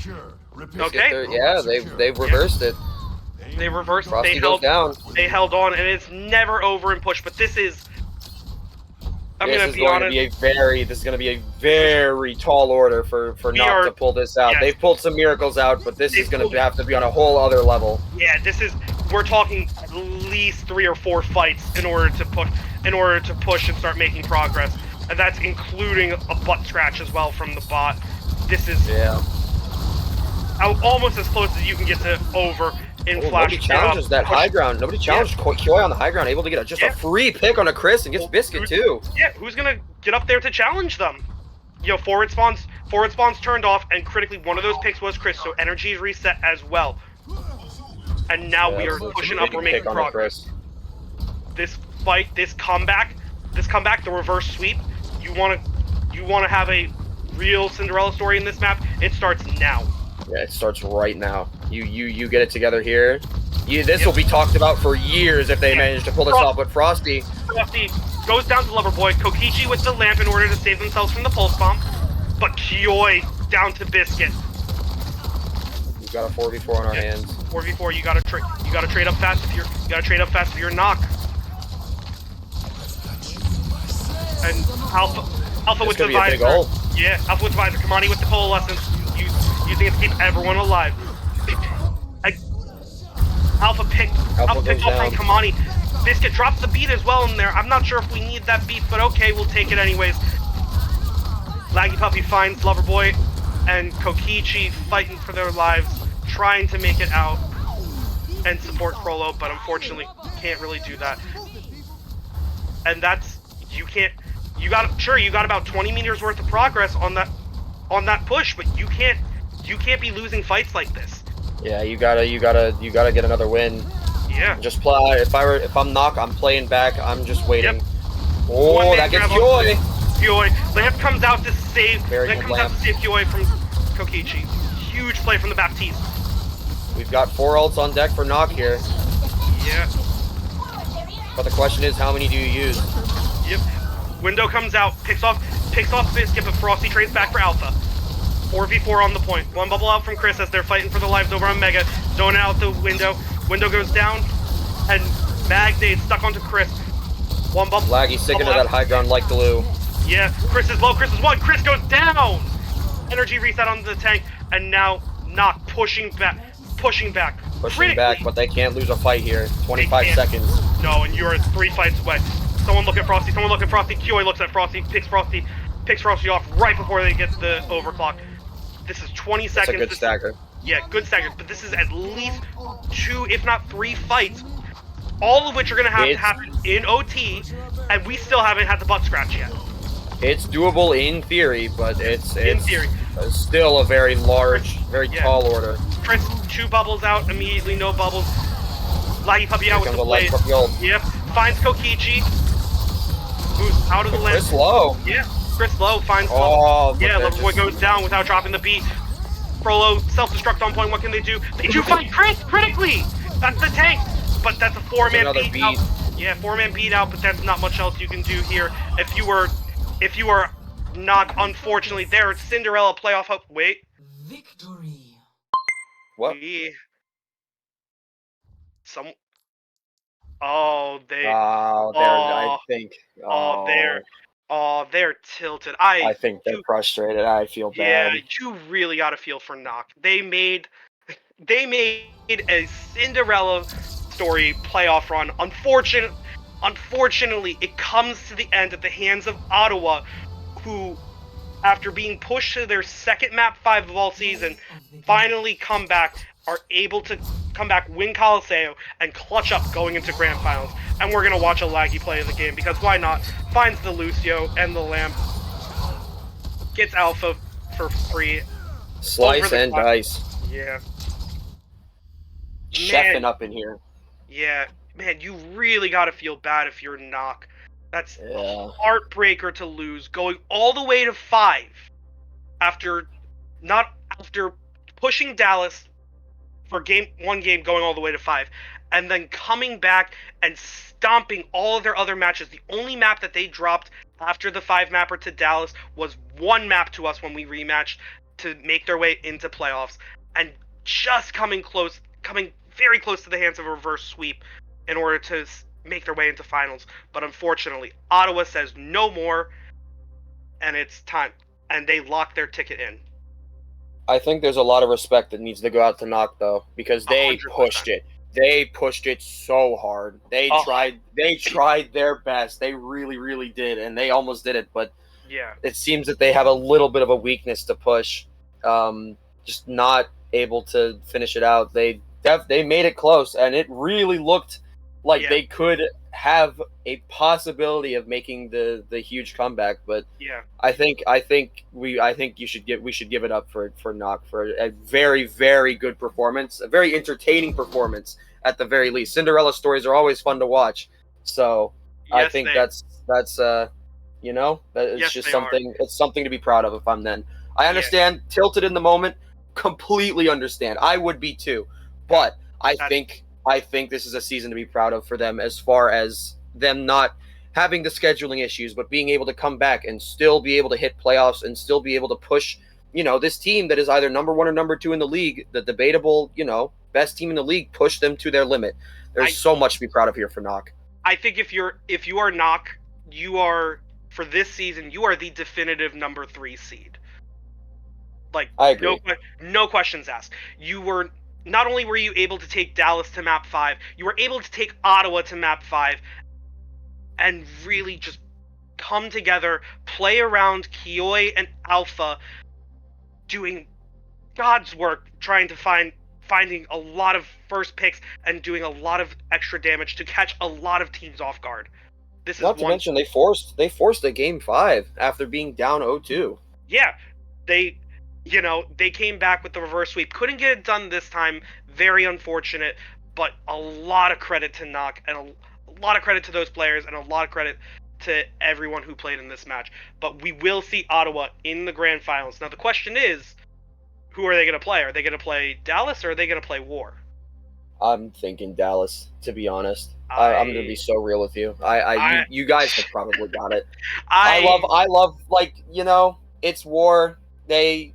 okay. Yeah, they've reversed it. They reversed. Frosty goes down. They held on, and it's never over in push. But this is. This is going to be a very tall order for Knock to pull this out. Yes. They've pulled some miracles out, but this is going to have to be on a whole other level. Yeah, we're talking at least 3 or 4 fights in order to push and start making progress, and that's including a butt scratch as well from the bot. This is. Yeah. almost as close as you can get to over in Flash. Nobody challenges that high ground. Nobody challenged Koi on the high ground, able to get just a free pick on a Chris and gets Biscuit too. Yeah, who's gonna get up there to challenge them? Forward spawns turned off, and critically one of those picks was Chris, so energy is reset as well. And now we are pushing up, we're making progress. This fight, this comeback, the reverse sweep, you wanna have a real Cinderella story in this map, it starts now. Yeah, it starts right now. You get it together here. This will be talked about for years if they manage to pull this off, but Frosty goes down to Loverboy, Kokichi with the lamp in order to save themselves from the pulse bomb, but Kioi down to Biscuit. We've got a 4v4 on our hands. 4v4, you gotta trade up fast if you're knock. And Alpha with the visor. Yeah, Alpha with the visor. Kamani with the coalescence. Using it to keep everyone alive. Alpha picked off from Kamani. Biscuit drops the beat as well in there. I'm not sure if we need that beat, but okay, we'll take it anyways. Laggy Puppy finds Loverboy and Kokichi fighting for their lives, trying to make it out and support Frollo, but unfortunately can't really do that. And that's you got about 20 meters worth of progress on that push, but you can't be losing fights like this. Yeah, you gotta get another win. Yeah. Just play. If I'm knock, I'm playing back. I'm just waiting. Yep. Oh, that gets Kioi. Kioi. Lamp comes out to save. Lamp. Kioi from Kokichi. Huge play from the Baptiste. We've got 4 ults on deck for knock here. Yeah. But the question is, how many do you use? Yep. Window comes out, picks off Biscuit, but Frosty trades back for Alpha. 4v4 on the point. One bubble out from Chris as they're fighting for their lives over on Mega. Zone out the window. Window goes down, and Magday is stuck onto Chris. One bubble. Laggy sticking to that high ground like glue. Yeah, Chris is low, Chris is one, Chris goes down! Energy reset on the tank, and now Knock pushing back. Pushing back, but they can't lose a fight here. 25 seconds. No, and you're 3 fights away. Someone look at Frosty, Kioi looks at Frosty, picks Frosty off right before they get the overclock. This is 20 seconds. That's a good stagger. Yeah, good stagger, but this is at least 2, if not 3 fights, all of which are going to have to happen in OT, and we still haven't had the butt scratch yet. It's doable in theory, but it's still a very large, very tall order. Chris, 2 bubbles out, immediately no bubbles. Laggy Puppy out with the blade. Yep, finds Kokichi, who's out of the lamp. Chris low. Yeah, Chris low finds Loverboy goes down without dropping the beat. Frollo, self-destruct on point, what can they do? They do find Chris, critically! That's the tank! But that's a 4-man beat out. Yeah, 4-man beat out, but that's not much else you can do here. If you were not, unfortunately, there, Cinderella playoff hope. Wait. Victory. What? They're tilted. I think they're frustrated. I feel bad. Yeah, you really gotta feel for Knock. They made a Cinderella story playoff run. Unfortunately, it comes to the end at the hands of Ottawa, who, after being pushed to their second map 5 of all season, finally are able to come back, win Coliseo, and clutch up going into Grand Finals. And we're going to watch a Laggy play of the game, because why not? Finds the Lucio and the Lamp. Gets Alpha for free. Slice and dice. Yeah. Chefing up in here. Yeah. Man, you really got to feel bad if you're Knock. That's a heartbreaker to lose, going all the way to 5 after pushing Dallas for one game, going all the way to 5, and then coming back and stomping all of their other matches. The only map that they dropped after the 5-mapper to Dallas was 1 map to us when we rematched to make their way into playoffs, and just coming very close to the hands of a reverse sweep in order to make their way into finals. But unfortunately, Ottawa says no more, and it's time, and they lock their ticket in. I think there's a lot of respect that needs to go out to Knock, though, because they 100%. pushed it. They pushed it so hard. They tried their best. They really, really did, and they almost did it. But yeah, it seems that they have a little bit of a weakness to push. Just not able to finish it out. They made it close, and it really looked like they could have a possibility of making the huge comeback. But Yeah. I think we should give it up for Knock for a very, very good performance, a very entertaining performance at the very least. Cinderella stories are always fun to watch, so I Yes, think they, that's you know, it's Yes, just they are. something to be proud of if I'm them. I understand tilted in the moment, completely understand. I would be too, but I think this is a season to be proud of for them as far as them not having the scheduling issues, but being able to come back and still be able to hit playoffs and still be able to push, this team that is either number one or number two in the league, the debatable, best team in the league, push them to their limit. There's so much to be proud of here for Knock. I think if you are Knock, you are, for this season, you are the definitive number 3 seed. Like, I agree. no questions asked. Not only were you able to take Dallas to map 5, you were able to take Ottawa to map 5 and really just come together, play around Kioi and Alpha, doing God's work, trying to finding a lot of first picks and doing a lot of extra damage to catch a lot of teams off guard. This is Not to mention they forced a game 5 after being down 0-2. Yeah, they came back with the reverse sweep. Couldn't get it done this time. Very unfortunate, but a lot of credit to Knock and a lot of credit to those players and a lot of credit to everyone who played in this match. But we will see Ottawa in the grand finals. Now the question is, who are they going to play? Are they going to play Dallas or are they going to play War? I'm thinking Dallas, to be honest. I'm gonna be so real with you. You guys have probably got it. I love it's War. They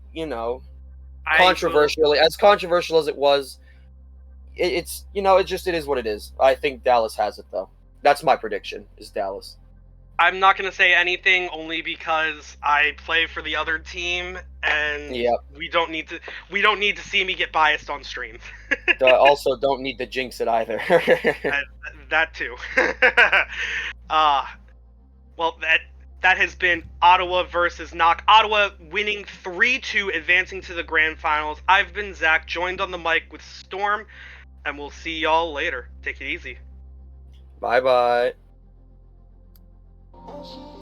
controversially, as controversial as it was, it is what it is. I think Dallas has it though. That's my prediction. Is Dallas. I'm not going to say anything only because I play for the other team, and we don't need to see me get biased on stream. Also, don't need to jinx it either. That too. Well, that has been Ottawa versus Knock. Ottawa winning 3-2, advancing to the grand finals. I've been Zach, joined on the mic with Storm, and we'll see y'all later. Take it easy. Bye bye. She